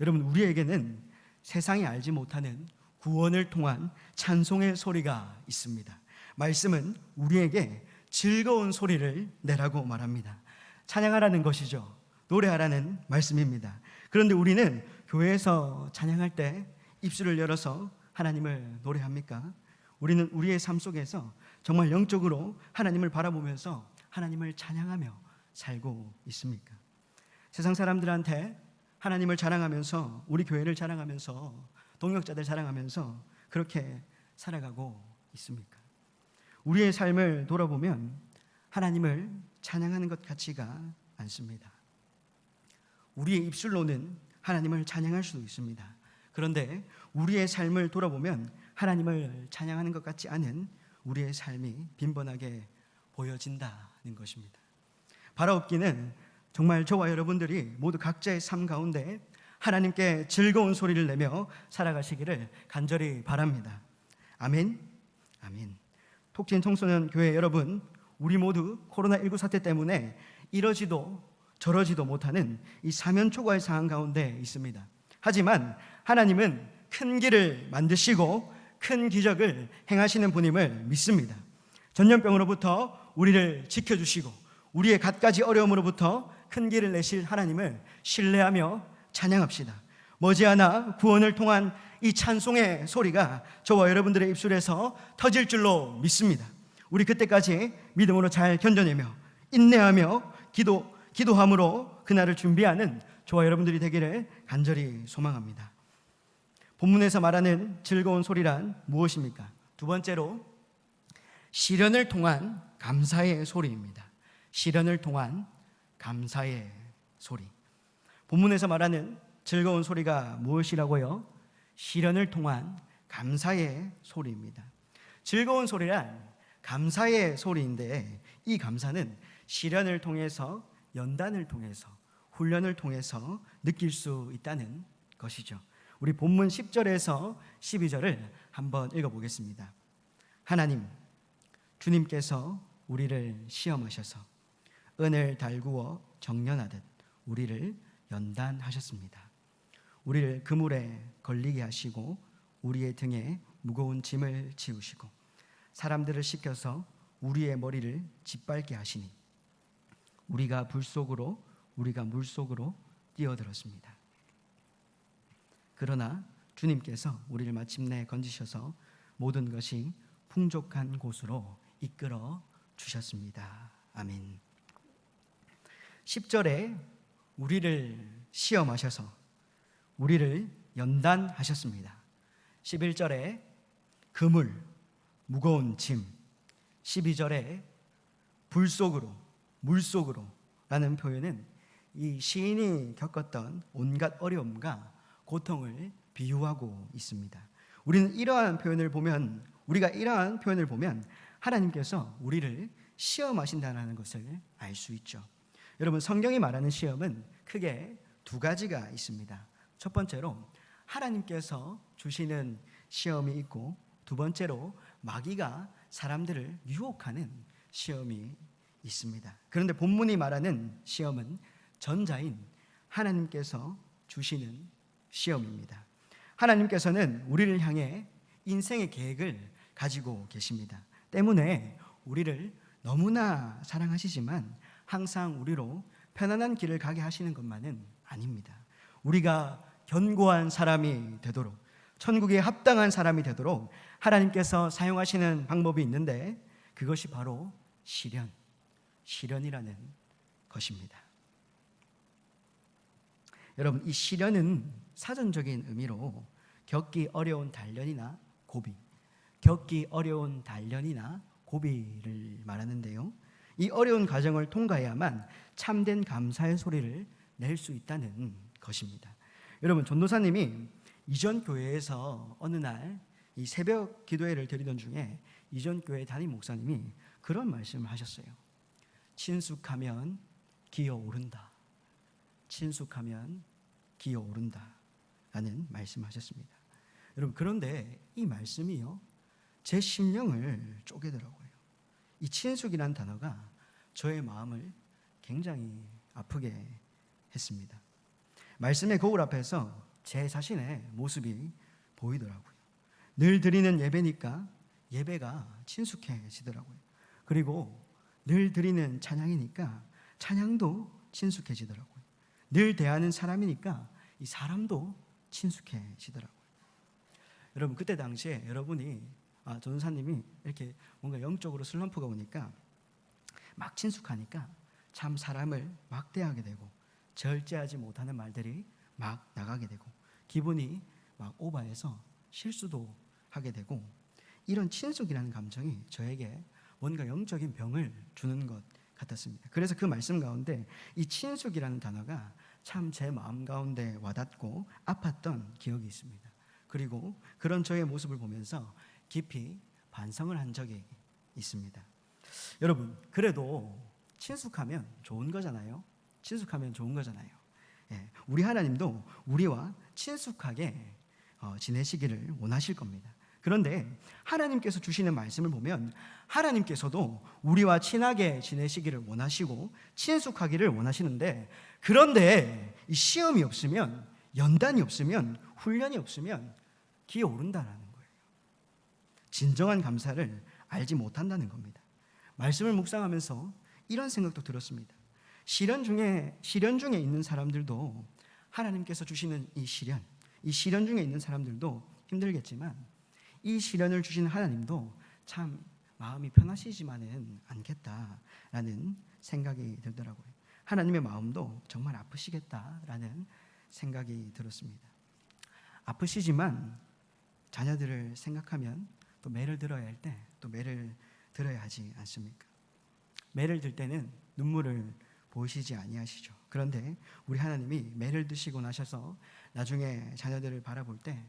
여러분, 우리에게는 세상이 알지 못하는 구원을 통한 찬송의 소리가 있습니다. 말씀은 우리에게 즐거운 소리를 내라고 말합니다. 찬양하라는 것이죠. 노래하라는 말씀입니다. 그런데 우리는 교회에서 찬양할 때 입술을 열어서 하나님을 노래합니까? 우리는 우리의 삶 속에서 정말 영적으로 하나님을 바라보면서 하나님을 찬양하며 살고 있습니까? 세상 사람들한테 하나님을 자랑하면서, 우리 교회를 자랑하면서, 동역자들 자랑하면서 그렇게 살아가고 있습니까? 우리의 삶을 돌아보면 하나님을 찬양하는 것 같지가 않습니다. 우리의 입술로는 하나님을 찬양할 수도 있습니다. 그런데 우리의 삶을 돌아보면 하나님을 찬양하는 것 같지 않은 우리의 삶이 빈번하게 보여진다는 것입니다. 바라옵기는 정말 저와 여러분들이 모두 각자의 삶 가운데 하나님께 즐거운 소리를 내며 살아가시기를 간절히 바랍니다. 아멘. 아멘. 톡진 청소년 교회 여러분, 우리 모두 코로나19 사태 때문에 이러지도 저러지도 못하는 이 사면초가의 상황 가운데 있습니다. 하지만 하나님은 큰 길을 만드시고 큰 기적을 행하시는 분임을 믿습니다. 전염병으로부터 우리를 지켜주시고 우리의 갖가지 어려움으로부터 큰 길을 내실 하나님을 신뢰하며 찬양합시다. 머지않아 구원을 통한 이 찬송의 소리가 저와 여러분들의 입술에서 터질 줄로 믿습니다. 우리 그때까지 믿음으로 잘 견뎌내며 인내하며 기도함으로 그날을 준비하는 저와 여러분들이 되기를 간절히 소망합니다. 본문에서 말하는 즐거운 소리란 무엇입니까? 두 번째로 시련을 통한 감사의 소리입니다. 시련을 통한 감사의 소리. 본문에서 말하는 즐거운 소리가 무엇이라고요? 시련을 통한 감사의 소리입니다. 즐거운 소리란 감사의 소리인데, 이 감사는 시련을 통해서, 연단을 통해서, 훈련을 통해서 느낄 수 있다는 것이죠. 우리 본문 10절에서 12절을 한번 읽어보겠습니다. 하나님, 주님께서 우리를 시험하셔서 은을 달구어 정련하듯 우리를 연단하셨습니다. 우리를 그물에 걸리게 하시고 우리의 등에 무거운 짐을 지우시고 사람들을 시켜서 우리의 머리를 짓밟게 하시니 우리가 물속으로 뛰어들었습니다. 그러나 주님께서 우리를 마침내 건지셔서 모든 것이 풍족한 곳으로 이끌어 주셨습니다. 아멘. 10절에 우리를 시험하셔서 우리를 연단하셨습니다. 11절에 그물, 무거운 짐, 12절에 물속으로 라는 표현은 이 시인이 겪었던 온갖 어려움과 고통을 비유하고 있습니다. 우리가 이러한 표현을 보면 하나님께서 우리를 시험하신다는 것을 알 수 있죠. 여러분, 성경이 말하는 시험은 크게 두 가지가 있습니다. 첫 번째로 하나님께서 주시는 시험이 있고, 두 번째로 마귀가 사람들을 유혹하는 시험이 있습니다. 그런데 본문이 말하는 시험은 전자인 하나님께서 주시는 시험입니다. 하나님께서는 우리를 향해 인생의 계획을 가지고 계십니다. 때문에 우리를 너무나 사랑하시지만 항상 우리로 편안한 길을 가게 하시는 것만은 아닙니다. 우리가 견고한 사람이 되도록, 천국에 합당한 사람이 되도록 하나님께서 사용하시는 방법이 있는데, 그것이 바로 시련이라는 것입니다. 여러분, 이 시련은 사전적인 의미로 겪기 어려운 단련이나 고비를 말하는데요, 이 어려운 과정을 통과해야만 참된 감사의 소리를 낼 수 있다는 것입니다. 여러분, 전도사님이 이전 교회에서 어느 날 이 새벽 기도회를 드리던 중에 이전 교회 담임 목사님이 그런 말씀을 하셨어요. 친숙하면 기어오른다. 친숙하면 기어오른다 라는 말씀하셨습니다. 여러분, 그런데 이 말씀이요, 제 심령을 쪼개더라고요. 이 친숙이라는 단어가 저의 마음을 굉장히 아프게 했습니다. 말씀의 거울 앞에서 제 자신의 모습이 보이더라고요. 늘 드리는 예배니까 예배가 친숙해지더라고요. 그리고 늘 드리는 찬양이니까 찬양도 친숙해지더라고요. 늘 대하는 사람이니까 이 사람도 친숙해지더라고요. 여러분, 그때 당시에 여러분이 전도사님이 이렇게 뭔가 영적으로 슬럼프가 오니까 막 친숙하니까 참 사람을 막 대하게 되고 절제하지 못하는 말들이 막 나가게 되고 기분이 막 오버해서 실수도 하게 되고, 이런 친숙이라는 감정이 저에게 뭔가 영적인 병을 주는 것 같았습니다. 그래서 그 말씀 가운데 이 친숙이라는 단어가 참 제 마음 가운데 와닿고 아팠던 기억이 있습니다. 그리고 그런 저의 모습을 보면서 깊이 반성을 한 적이 있습니다. 여러분, 그래도 친숙하면 좋은 거잖아요. 친숙하면 좋은 거잖아요. 우리 하나님도 우리와 친숙하게 지내시기를 원하실 겁니다. 그런데 하나님께서 주시는 말씀을 보면 하나님께서도 우리와 친하게 지내시기를 원하시고 친숙하기를 원하시는데, 그런데 이 시험이 없으면, 연단이 없으면, 훈련이 없으면 기어오른다라는 거예요. 진정한 감사를 알지 못한다는 겁니다. 말씀을 묵상하면서 이런 생각도 들었습니다. 시련 중에 있는 사람들도 하나님께서 주시는 이 시련 중에 있는 사람들도 힘들겠지만 이 시련을 주신 하나님도 참 마음이 편하시지만은 않겠다라는 생각이 들더라고요. 하나님의 마음도 정말 아프시겠다라는 생각이 들었습니다. 아프시지만 자녀들을 생각하면 또 매를 들어야 할 때 또 매를 들어야 하지 않습니까? 매를 들 때는 눈물을 보이시지 아니하시죠. 그런데 우리 하나님이 매를 드시고 나셔서 나중에 자녀들을 바라볼 때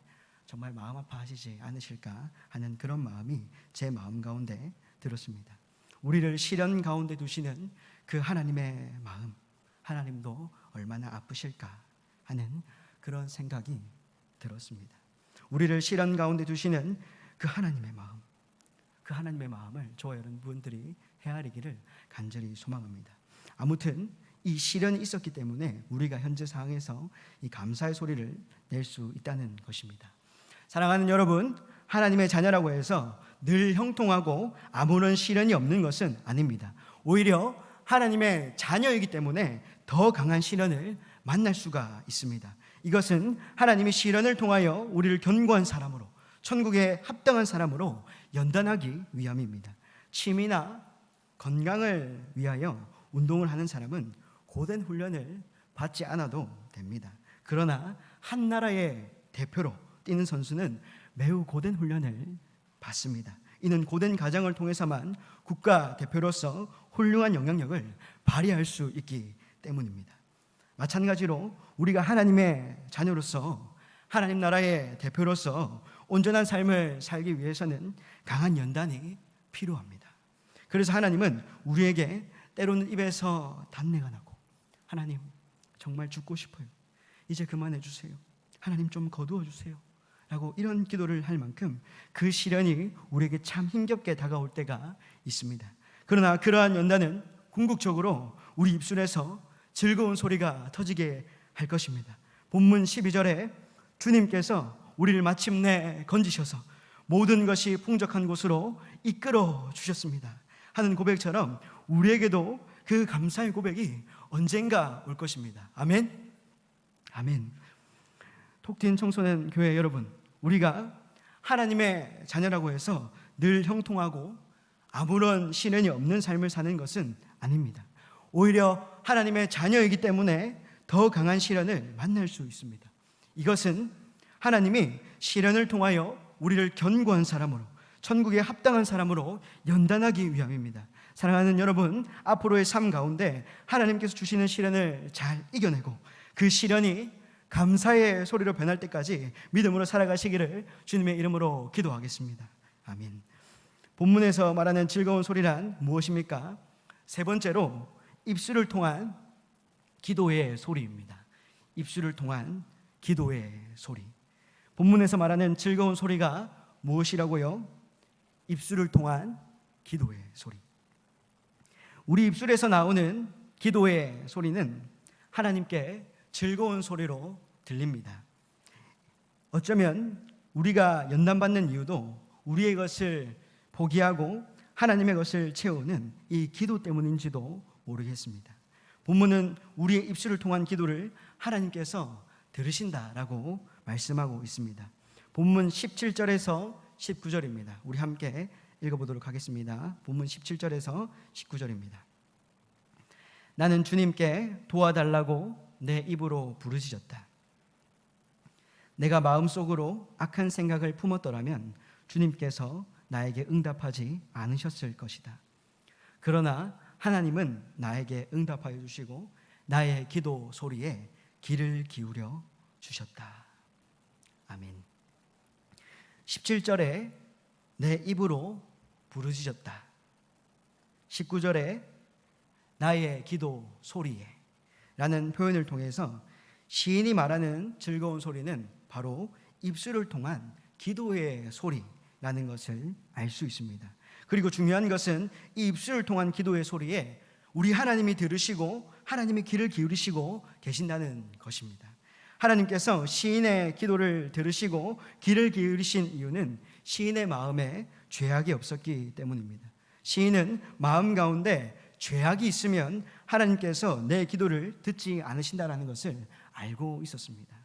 정말 마음 아파하시지 않으실까 하는 그런 마음이 제 마음 가운데 들었습니다. 우리를 시련 가운데 두시는 그 하나님의 마음, 하나님도 얼마나 아프실까 하는 그런 생각이 들었습니다. 우리를 시련 가운데 두시는 그 하나님의 마음, 그 하나님의 마음을 저와 여러분들이 헤아리기를 간절히 소망합니다. 아무튼 이 시련이 있었기 때문에 우리가 현재 상황에서 이 감사의 소리를 낼 수 있다는 것입니다. 사랑하는 여러분, 하나님의 자녀라고 해서 늘 형통하고 아무런 시련이 없는 것은 아닙니다. 오히려 하나님의 자녀이기 때문에 더 강한 시련을 만날 수가 있습니다. 이것은 하나님이 시련을 통하여 우리를 견고한 사람으로, 천국에 합당한 사람으로 연단하기 위함입니다. 취미나 건강을 위하여 운동을 하는 사람은 고된 훈련을 받지 않아도 됩니다. 그러나 한 나라의 대표로 뛰는 선수는 매우 고된 훈련을 받습니다. 이는 고된 과정을 통해서만 국가 대표로서 훌륭한 영향력을 발휘할 수 있기 때문입니다. 마찬가지로 우리가 하나님의 자녀로서, 하나님 나라의 대표로서 온전한 삶을 살기 위해서는 강한 연단이 필요합니다. 그래서 하나님은 우리에게 때로는 입에서 단내가 나고, 하나님 정말 죽고 싶어요, 이제 그만해 주세요, 하나님 좀 거두어 주세요 라고 이런 기도를 할 만큼 그 시련이 우리에게 참 힘겹게 다가올 때가 있습니다. 그러나 그러한 연단은 궁극적으로 우리 입술에서 즐거운 소리가 터지게 할 것입니다. 본문 12절에 주님께서 우리를 마침내 건지셔서 모든 것이 풍족한 곳으로 이끌어 주셨습니다 하는 고백처럼 우리에게도 그 감사의 고백이 언젠가 올 것입니다. 아멘. 아멘. 톡 튄 청소년 교회 여러분, 우리가 하나님의 자녀라고 해서 늘 형통하고 아무런 시련이 없는 삶을 사는 것은 아닙니다. 오히려 하나님의 자녀이기 때문에 더 강한 시련을 만날 수 있습니다. 이것은 하나님이 시련을 통하여 우리를 견고한 사람으로, 천국에 합당한 사람으로 연단하기 위함입니다. 사랑하는 여러분, 앞으로의 삶 가운데 하나님께서 주시는 시련을 잘 이겨내고 그 시련이 감사의 소리로 변할 때까지 믿음으로 살아가시기를 주님의 이름으로 기도하겠습니다. 아멘. 본문에서 말하는 즐거운 소리란 무엇입니까? 세 번째로 입술을 통한 기도의 소리입니다. 입술을 통한 기도의 소리. 본문에서 말하는 즐거운 소리가 무엇이라고요? 입술을 통한 기도의 소리. 우리 입술에서 나오는 기도의 소리는 하나님께 즐거운 소리로 들립니다. 어쩌면 우리가 연단받는 이유도 우리의 것을 포기하고 하나님의 것을 채우는 이 기도 때문인지도 모르겠습니다. 본문은 우리의 입술을 통한 기도를 하나님께서 들으신다라고 말씀하고 있습니다. 본문 17절에서 19절입니다. 우리 함께 읽어보도록 하겠습니다. 본문 17절에서 19절입니다. 나는 주님께 도와달라고 내 입으로 부르짖었다. 내가 마음속으로 악한 생각을 품었더라면 주님께서 나에게 응답하지 않으셨을 것이다. 그러나 하나님은 나에게 응답하여 주시고 나의 기도 소리에 귀를 기울여 주셨다. 아멘. 17절에 내 입으로 부르짖었다. 19절에 나의 기도 소리에 라는 표현을 통해서 시인이 말하는 즐거운 소리는 바로 입술을 통한 기도의 소리라는 것을 알 수 있습니다. 그리고 중요한 것은 이 입술을 통한 기도의 소리에 우리 하나님이 들으시고 하나님이 귀를 기울이시고 계신다는 것입니다. 하나님께서 시인의 기도를 들으시고 귀를 기울이신 이유는 시인의 마음에 죄악이 없었기 때문입니다. 시인은 마음 가운데 죄악이 있으면 하나님께서 내 기도를 듣지 않으신다는 것을 알고 있었습니다.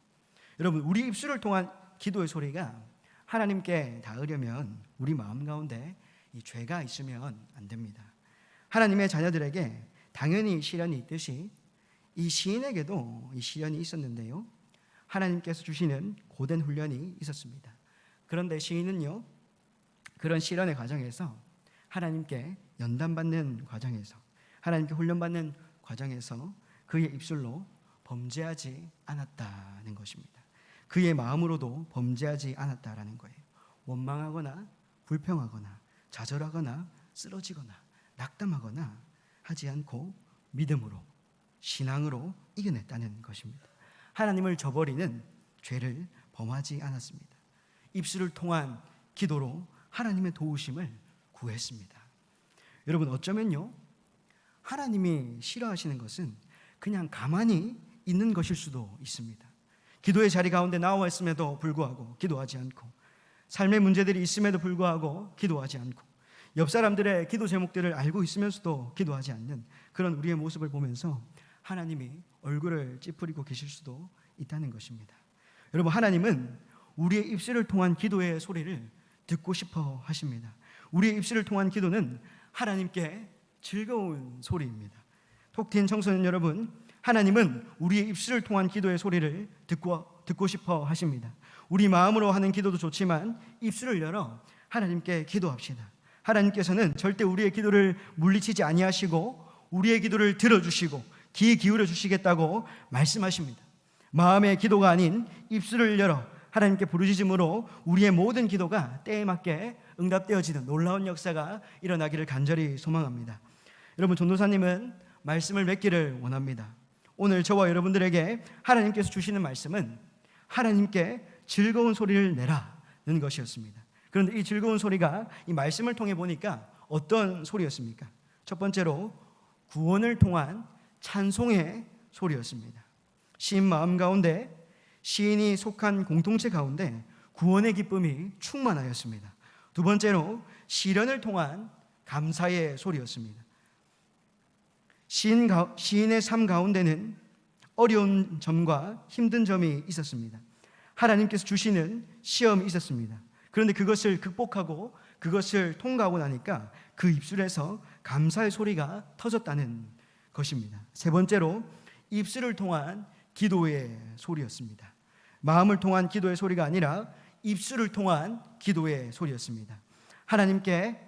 여러분, 우리 입술을 통한 기도의 소리가 하나님께 닿으려면 우리 마음 가운데 이 죄가 있으면 안 됩니다. 하나님의 자녀들에게 당연히 시련이 있듯이 이 시인에게도 이 시련이 있었는데요, 하나님께서 주시는 고된 훈련이 있었습니다. 그런데 시인은요, 그런 시련의 과정에서 하나님께 연단받는 과정에서 하나님께 훈련받는 과정에서 그의 입술로 범죄하지 않았다는 것입니다. 그의 마음으로도 범죄하지 않았다라는 거예요. 원망하거나 불평하거나 좌절하거나 쓰러지거나 낙담하거나 하지 않고 믿음으로 신앙으로 이겨냈다는 것입니다. 하나님을 저버리는 죄를 범하지 않았습니다. 입술을 통한 기도로 하나님의 도우심을 구했습니다. 여러분, 어쩌면요, 하나님이 싫어하시는 것은 그냥 가만히 있는 것일 수도 있습니다. 기도의 자리 가운데 나와 있음에도 불구하고 기도하지 않고, 삶의 문제들이 있음에도 불구하고 기도하지 않고, 옆 사람들의 기도 제목들을 알고 있으면서도 기도하지 않는 그런 우리의 모습을 보면서 하나님이 얼굴을 찌푸리고 계실 수도 있다는 것입니다. 여러분, 하나님은 우리의 입술을 통한 기도의 소리를 듣고 싶어 하십니다. 우리의 입술을 통한 기도는 하나님께 즐거운 소리입니다. 톡 튄 청소년 여러분, 하나님은 우리의 입술을 통한 기도의 소리를 듣고 싶어 하십니다. 우리 마음으로 하는 기도도 좋지만 입술을 열어 하나님께 기도합시다. 하나님께서는 절대 우리의 기도를 물리치지 아니하시고 우리의 기도를 들어주시고 귀 기울여 주시겠다고 말씀하십니다. 마음의 기도가 아닌 입술을 열어 하나님께 부르짖음으로 우리의 모든 기도가 때에 맞게 응답되어지는 놀라운 역사가 일어나기를 간절히 소망합니다. 여러분, 전도사님은 말씀을 맺기를 원합니다. 오늘 저와 여러분들에게 하나님께서 주시는 말씀은 하나님께 즐거운 소리를 내라는 것이었습니다. 그런데 이 즐거운 소리가 이 말씀을 통해 보니까 어떤 소리였습니까? 첫 번째로 구원을 통한 찬송의 소리였습니다. 시인 마음 가운데, 시인이 속한 공동체 가운데 구원의 기쁨이 충만하였습니다. 두 번째로 시련을 통한 감사의 소리였습니다. 시인의 삶 가운데는 어려운 점과 힘든 점이 있었습니다. 하나님께서 주시는 시험이 있었습니다. 그런데 그것을 극복하고 그것을 통과하고 나니까 그 입술에서 감사의 소리가 터졌다는 것입니다. 세 번째로 입술을 통한 기도의 소리였습니다. 마음을 통한 기도의 소리가 아니라 입술을 통한 기도의 소리였습니다. 하나님께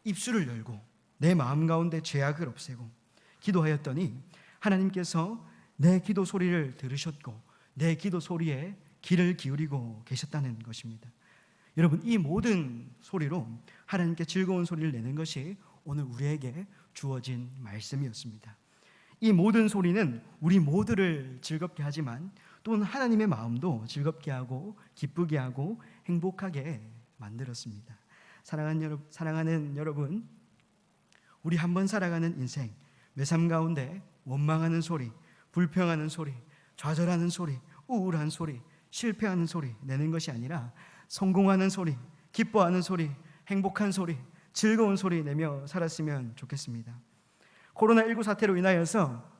입술을 열고 내 마음 가운데 죄악을 없애고 기도하였더니 하나님께서 내 기도 소리를 들으셨고 내 기도 소리에 귀를 기울이고 계셨다는 것입니다. 여러분, 이 모든 소리로 하나님께 즐거운 소리를 내는 것이 오늘 우리에게 주어진 말씀이었습니다. 이 모든 소리는 우리 모두를 즐겁게 하지만 또는 하나님의 마음도 즐겁게 하고 기쁘게 하고 행복하게 만들었습니다. 사랑하는 여러분, 우리 한번 살아가는 인생, 매삶 가운데 원망하는 소리, 불평하는 소리, 좌절하는 소리, 우울한 소리, 실패하는 소리 내는 것이 아니라 성공하는 소리, 기뻐하는 소리, 행복한 소리, 즐거운 소리 내며 살았으면 좋겠습니다. 코로나19 사태로 인하여서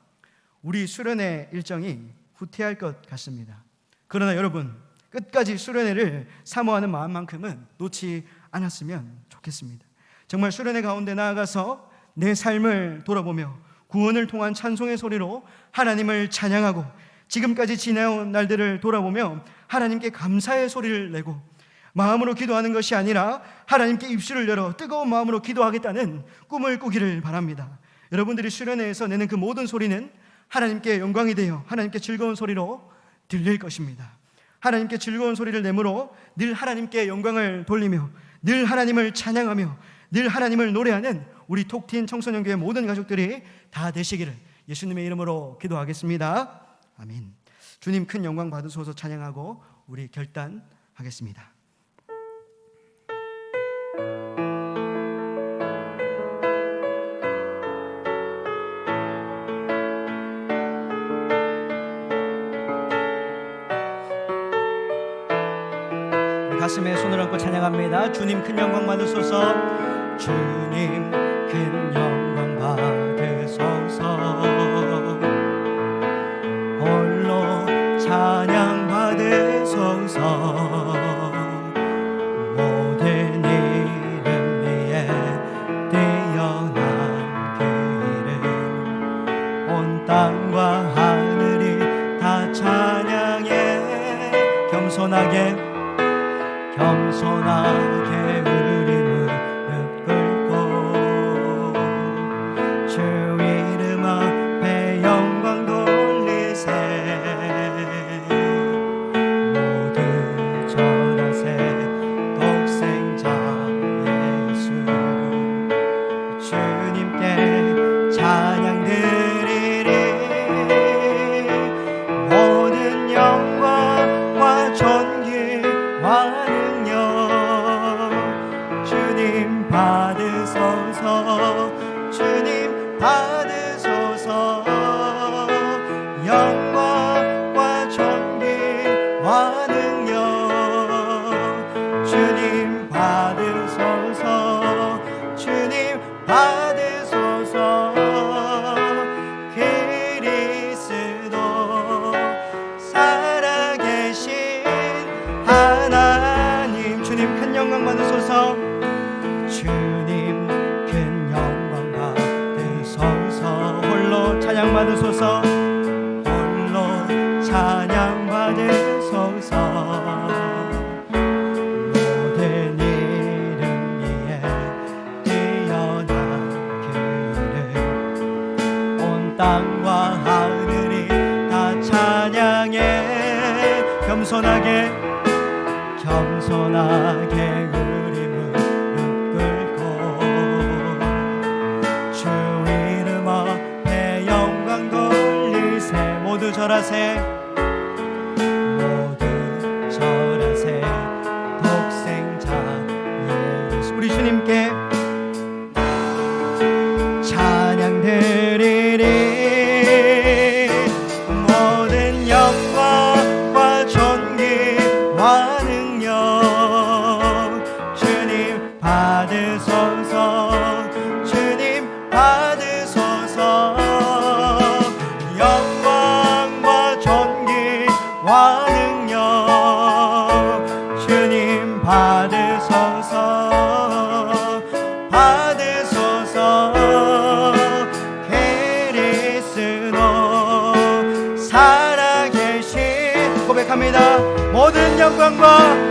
우리 수련회 일정이 후퇴할 것 같습니다. 그러나 여러분, 끝까지 수련회를 사모하는 마음만큼은 놓지 않았으면 좋겠습니다. 정말 수련회 가운데 나아가서 내 삶을 돌아보며 구원을 통한 찬송의 소리로 하나님을 찬양하고 지금까지 지내온 날들을 돌아보며 하나님께 감사의 소리를 내고 마음으로 기도하는 것이 아니라 하나님께 입술을 열어 뜨거운 마음으로 기도하겠다는 꿈을 꾸기를 바랍니다. 여러분들이 수련회에서 내는 그 모든 소리는 하나님께 영광이 되어 하나님께 즐거운 소리로 들릴 것입니다. 하나님께 즐거운 소리를 내므로 늘 하나님께 영광을 돌리며 늘 하나님을 찬양하며 늘 하나님을 노래하는 우리 톡틴 청소년교회 모든 가족들이 다 되시기를 예수님의 이름으로 기도하겠습니다. 아멘. 주님 큰 영광 받으소서. 찬양하고 우리 결단하겠습니다. 가슴에 손을 얹고 찬양합니다. 주님 큰 영광 받으소서. 주님 큰 영광 받으소서. 홀로 찬양 받으소서. 모든 이름 위에 뛰어난 그 이름 온 땅과 하늘이 다 찬양해. 겸손하게 우리 무릎 꿇고 주 이름 앞에 영광 돌리세. 모두 절하세. 독생자 예수 주님께 찬양 드리리. 모든 영광과 존귀와 주님 받으소서. 주님 받으소서. 영광과 존귀와 능력 주님 받으소서. 주님 받으소서. 그리스도 살아계신 하나님 주님 큰 영광 받으소서. 주님 큰 영광 받으소서. 홀로 찬양 받으소서. 홀로 찬양 받으소서. 모든 이름 위에 뛰어난 그 이름 온 땅과 하늘이 다 찬양해. 겸손하게 우리 무릎 꿇고 주 이름 앞에 영광 돌리세. 모두 절하세. 독생자 예수 우리 주님께 찬양 드리리. 모든 영광과 존귀와 주님 받으소서. 주님 받으소서. 영광과 존귀와 능력 주님 받으소서. 그리스도 살아계신 고백합니다. 모든 영광과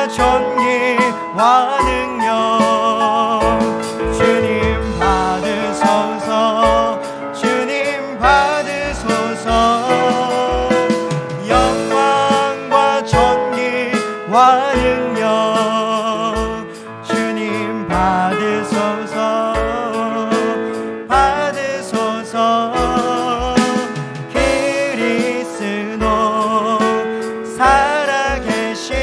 존귀와 능력 주님 받으소서. 주님 받으소서. 영광과 능력 주님 받으소서 받으소서. 그리스도 살아계신.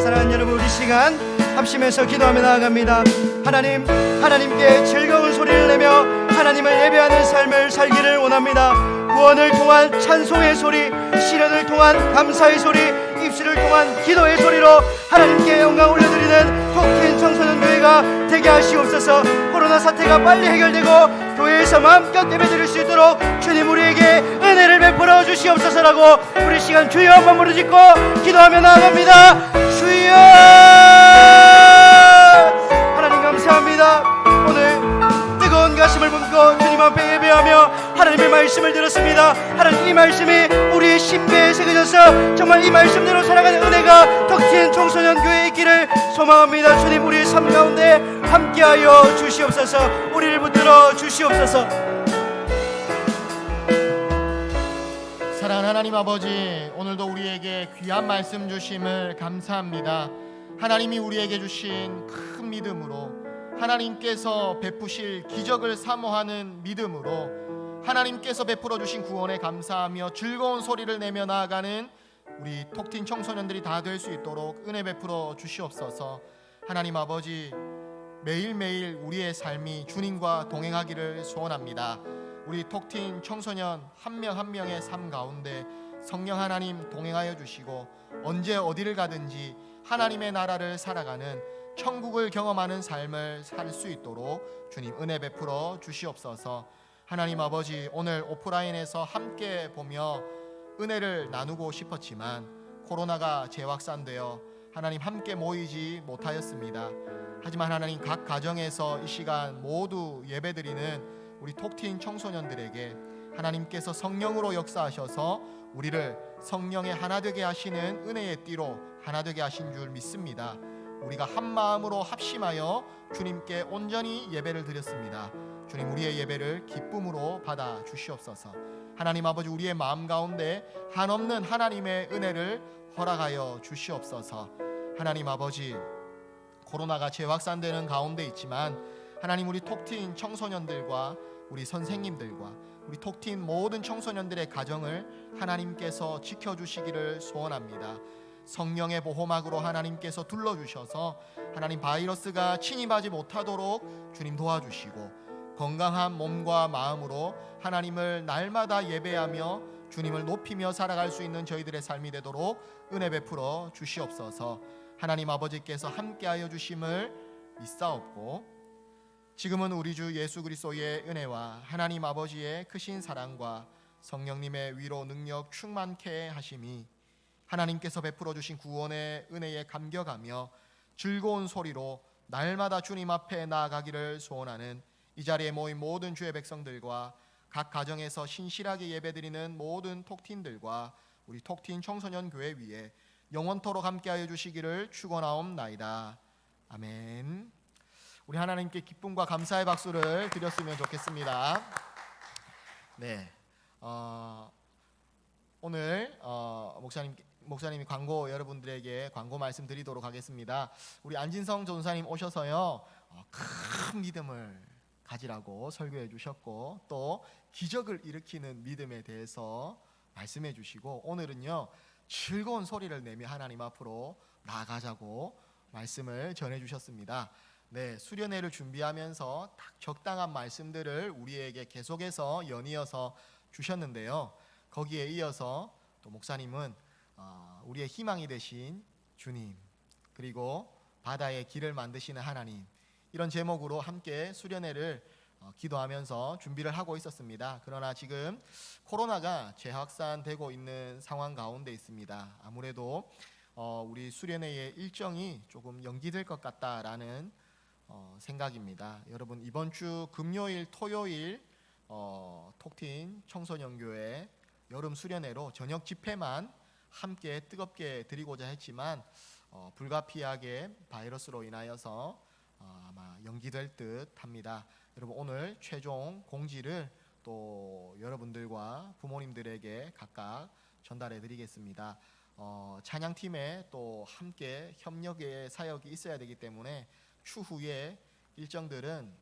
사랑하는 여러분, 우리 시간 합심해서 기도하며 나아갑니다. 하나님께 즐거운 소리를 내며 하나님을 예배하는 삶을 살기를 원합니다. 구원을 통한 찬송의 소리, 시련을 통한 감사의 소리, 입술을 통한 기도의 소리로 하나님께 영광 올려드리는 톡틴 청소년 교회가 되게 하시옵소서. 코로나 사태가 빨리 해결되고 교회에서 마음껏 예배드릴 수 있도록 주님 우리에게 은혜를 베풀어 주시옵소서라고 우리 시간 주여 한번 부르짖고 기도하며 나아갑니다. 주여, 하나님 감사합니다. 오늘 뜨거운 가슴을 품고 주님 앞에 예배하며 하나님의 말씀을 들었습니다. 하나님, 이 말씀이 우리의 심배에 새겨져서 정말 이 말씀대로 살아가는 은혜가 덕진 청소년 교회에 있기를 소망합니다. 주님, 우리의 삶 가운데 함께하여 주시옵소서. 우리를 붙들어 주시옵소서. 사랑하는 하나님 아버지, 오늘도 우리에게 귀한 말씀 주심을 감사합니다. 하나님이 우리에게 주신 큰 믿음으로, 하나님께서 베푸실 기적을 사모하는 믿음으로, 하나님께서 베풀어 주신 구원에 감사하며 즐거운 소리를 내며 나아가는 우리 톡틴 청소년들이 다 될 수 있도록 은혜 베풀어 주시옵소서. 하나님 아버지, 매일매일 우리의 삶이 주님과 동행하기를 소원합니다. 우리 톡틴 청소년 한 명 한 명의 삶 가운데 성령 하나님 동행하여 주시고, 언제 어디를 가든지 하나님의 나라를 살아가는 천국을 경험하는 삶을 살 수 있도록 주님 은혜 베풀어 주시옵소서. 하나님 아버지, 오늘 오프라인에서 함께 보며 은혜를 나누고 싶었지만 코로나가 재확산되어 하나님 함께 모이지 못하였습니다. 하지만 하나님, 각 가정에서 이 시간 모두 예배드리는 우리 톡틴 청소년들에게 하나님께서 성령으로 역사하셔서 우리를 성령의 하나 되게 하시는 은혜의 띠로 하나 되게 하신 줄 믿습니다. 우리가 한 마음으로 합심하여 주님께 온전히 예배를 드렸습니다. 주님, 우리의 예배를 기쁨으로 받아 주시옵소서. 하나님 아버지, 우리의 마음 가운데 한없는 하나님의 은혜를 허락하여 주시옵소서. 하나님 아버지, 코로나가 재확산되는 가운데 있지만 하나님, 우리 톡틴 청소년들과 우리 선생님들과 우리 톡틴 모든 청소년들의 가정을 하나님께서 지켜주시기를 소원합니다. 성령의 보호막으로 하나님께서 둘러주셔서 하나님, 바이러스가 침입하지 못하도록 주님 도와주시고, 건강한 몸과 마음으로 하나님을 날마다 예배하며 주님을 높이며 살아갈 수 있는 저희들의 삶이 되도록 은혜 베풀어 주시옵소서. 하나님 아버지께서 함께하여 주심을 믿사옵고, 지금은 우리 주 예수 그리스도의 은혜와 하나님 아버지의 크신 사랑과 성령님의 위로 능력 충만케 하심이, 하나님께서 베풀어 주신 구원의 은혜에 감격하며 즐거운 소리로 날마다 주님 앞에 나아가기를 소원하는 이 자리에 모인 모든 주의 백성들과 각 가정에서 신실하게 예배드리는 모든 톡틴들과 우리 톡틴 청소년 교회 위에 영원토록 함께하여 주시기를 축원하옵나이다. 아멘. 우리 하나님께 기쁨과 감사의 박수를 드렸으면 좋겠습니다. 네, 오늘 목사님이 광고, 여러분들에게 광고 말씀 드리도록 하겠습니다. 우리 안진성 전사님 오셔서요, 큰 믿음을 가지라고 설교해 주셨고, 또 기적을 일으키는 믿음에 대해서 말씀해 주시고, 오늘은요, 즐거운 소리를 내며 하나님 앞으로 나아가자고 말씀을 전해 주셨습니다. 네, 수련회를 준비하면서 딱 적당한 말씀들을 우리에게 계속해서 연이어서 주셨는데요, 거기에 이어서 또 목사님은 우리의 희망이 되신 주님, 그리고 바다의 길을 만드시는 하나님, 이런 제목으로 함께 수련회를 기도하면서 준비를 하고 있었습니다. 그러나 지금 코로나가 재확산되고 있는 상황 가운데 있습니다. 아무래도 우리 수련회의 일정이 조금 연기될 것 같다라는 생각입니다. 여러분, 이번 주 금요일, 토요일 톡틴 청소년교회 여름 수련회로 저녁 집회만 함께 뜨겁게 드리고자 했지만 불가피하게 바이러스로 인하여서 아마 연기될 듯 합니다. 여러분, 오늘 최종 공지를 또 여러분들과 부모님들에게 각각 전달해 드리겠습니다. 찬양팀에 또 함께 협력의 사역이 있어야 되기 때문에 추후에 일정들은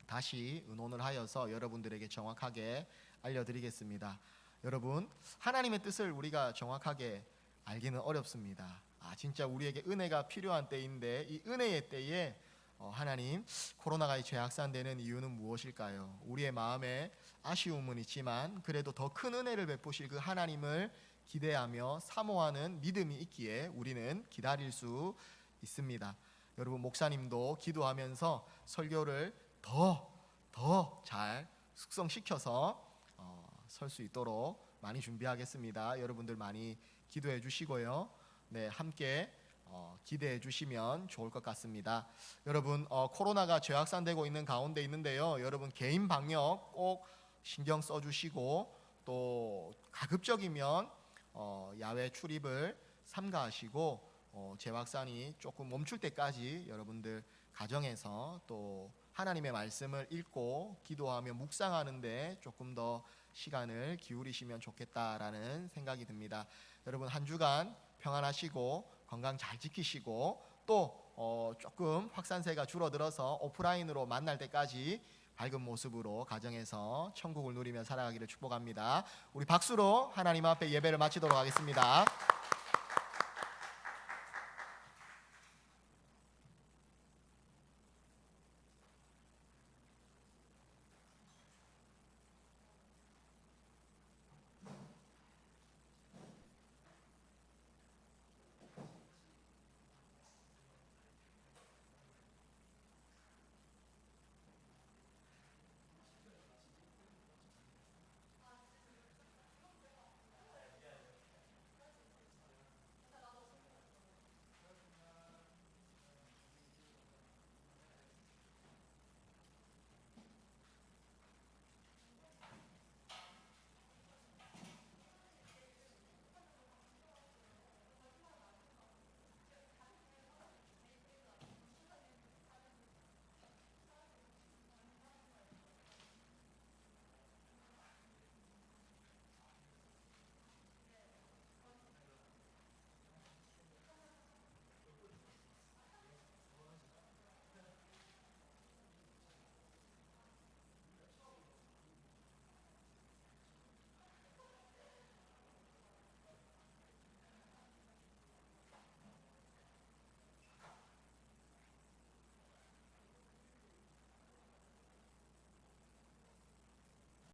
다시 의논을 하여서 여러분들에게 정확하게 알려드리겠습니다. 여러분, 하나님의 뜻을 우리가 정확하게 알기는 어렵습니다. 진짜 우리에게 은혜가 필요한 때인데 이 은혜의 때에 하나님, 코로나가 재확산되는 이유는 무엇일까요? 우리의 마음에 아쉬움은 있지만 그래도 더 큰 은혜를 베푸실 그 하나님을 기대하며 사모하는 믿음이 있기에 우리는 기다릴 수 있습니다. 여러분, 목사님도 기도하면서 설교를 더 잘 숙성시켜서 설 수 있도록 많이 준비하겠습니다. 여러분들 많이 기도해 주시고요. 네, 함께 기대해 주시면 좋을 것 같습니다. 여러분, 코로나가 재확산되고 있는 가운데 있는데요. 여러분, 개인 방역 꼭 신경 써 주시고 또 가급적이면 야외 출입을 삼가하시고 재확산이 조금 멈출 때까지 여러분들 가정에서 또 하나님의 말씀을 읽고 기도하며 묵상하는데 조금 더 시간을 기울이시면 좋겠다라는 생각이 듭니다. 여러분, 한 주간 평안하시고 건강 잘 지키시고 또 조금 확산세가 줄어들어서 오프라인으로 만날 때까지 밝은 모습으로 가정에서 천국을 누리며 살아가기를 축복합니다. 우리 박수로 하나님 앞에 예배를 마치도록 하겠습니다.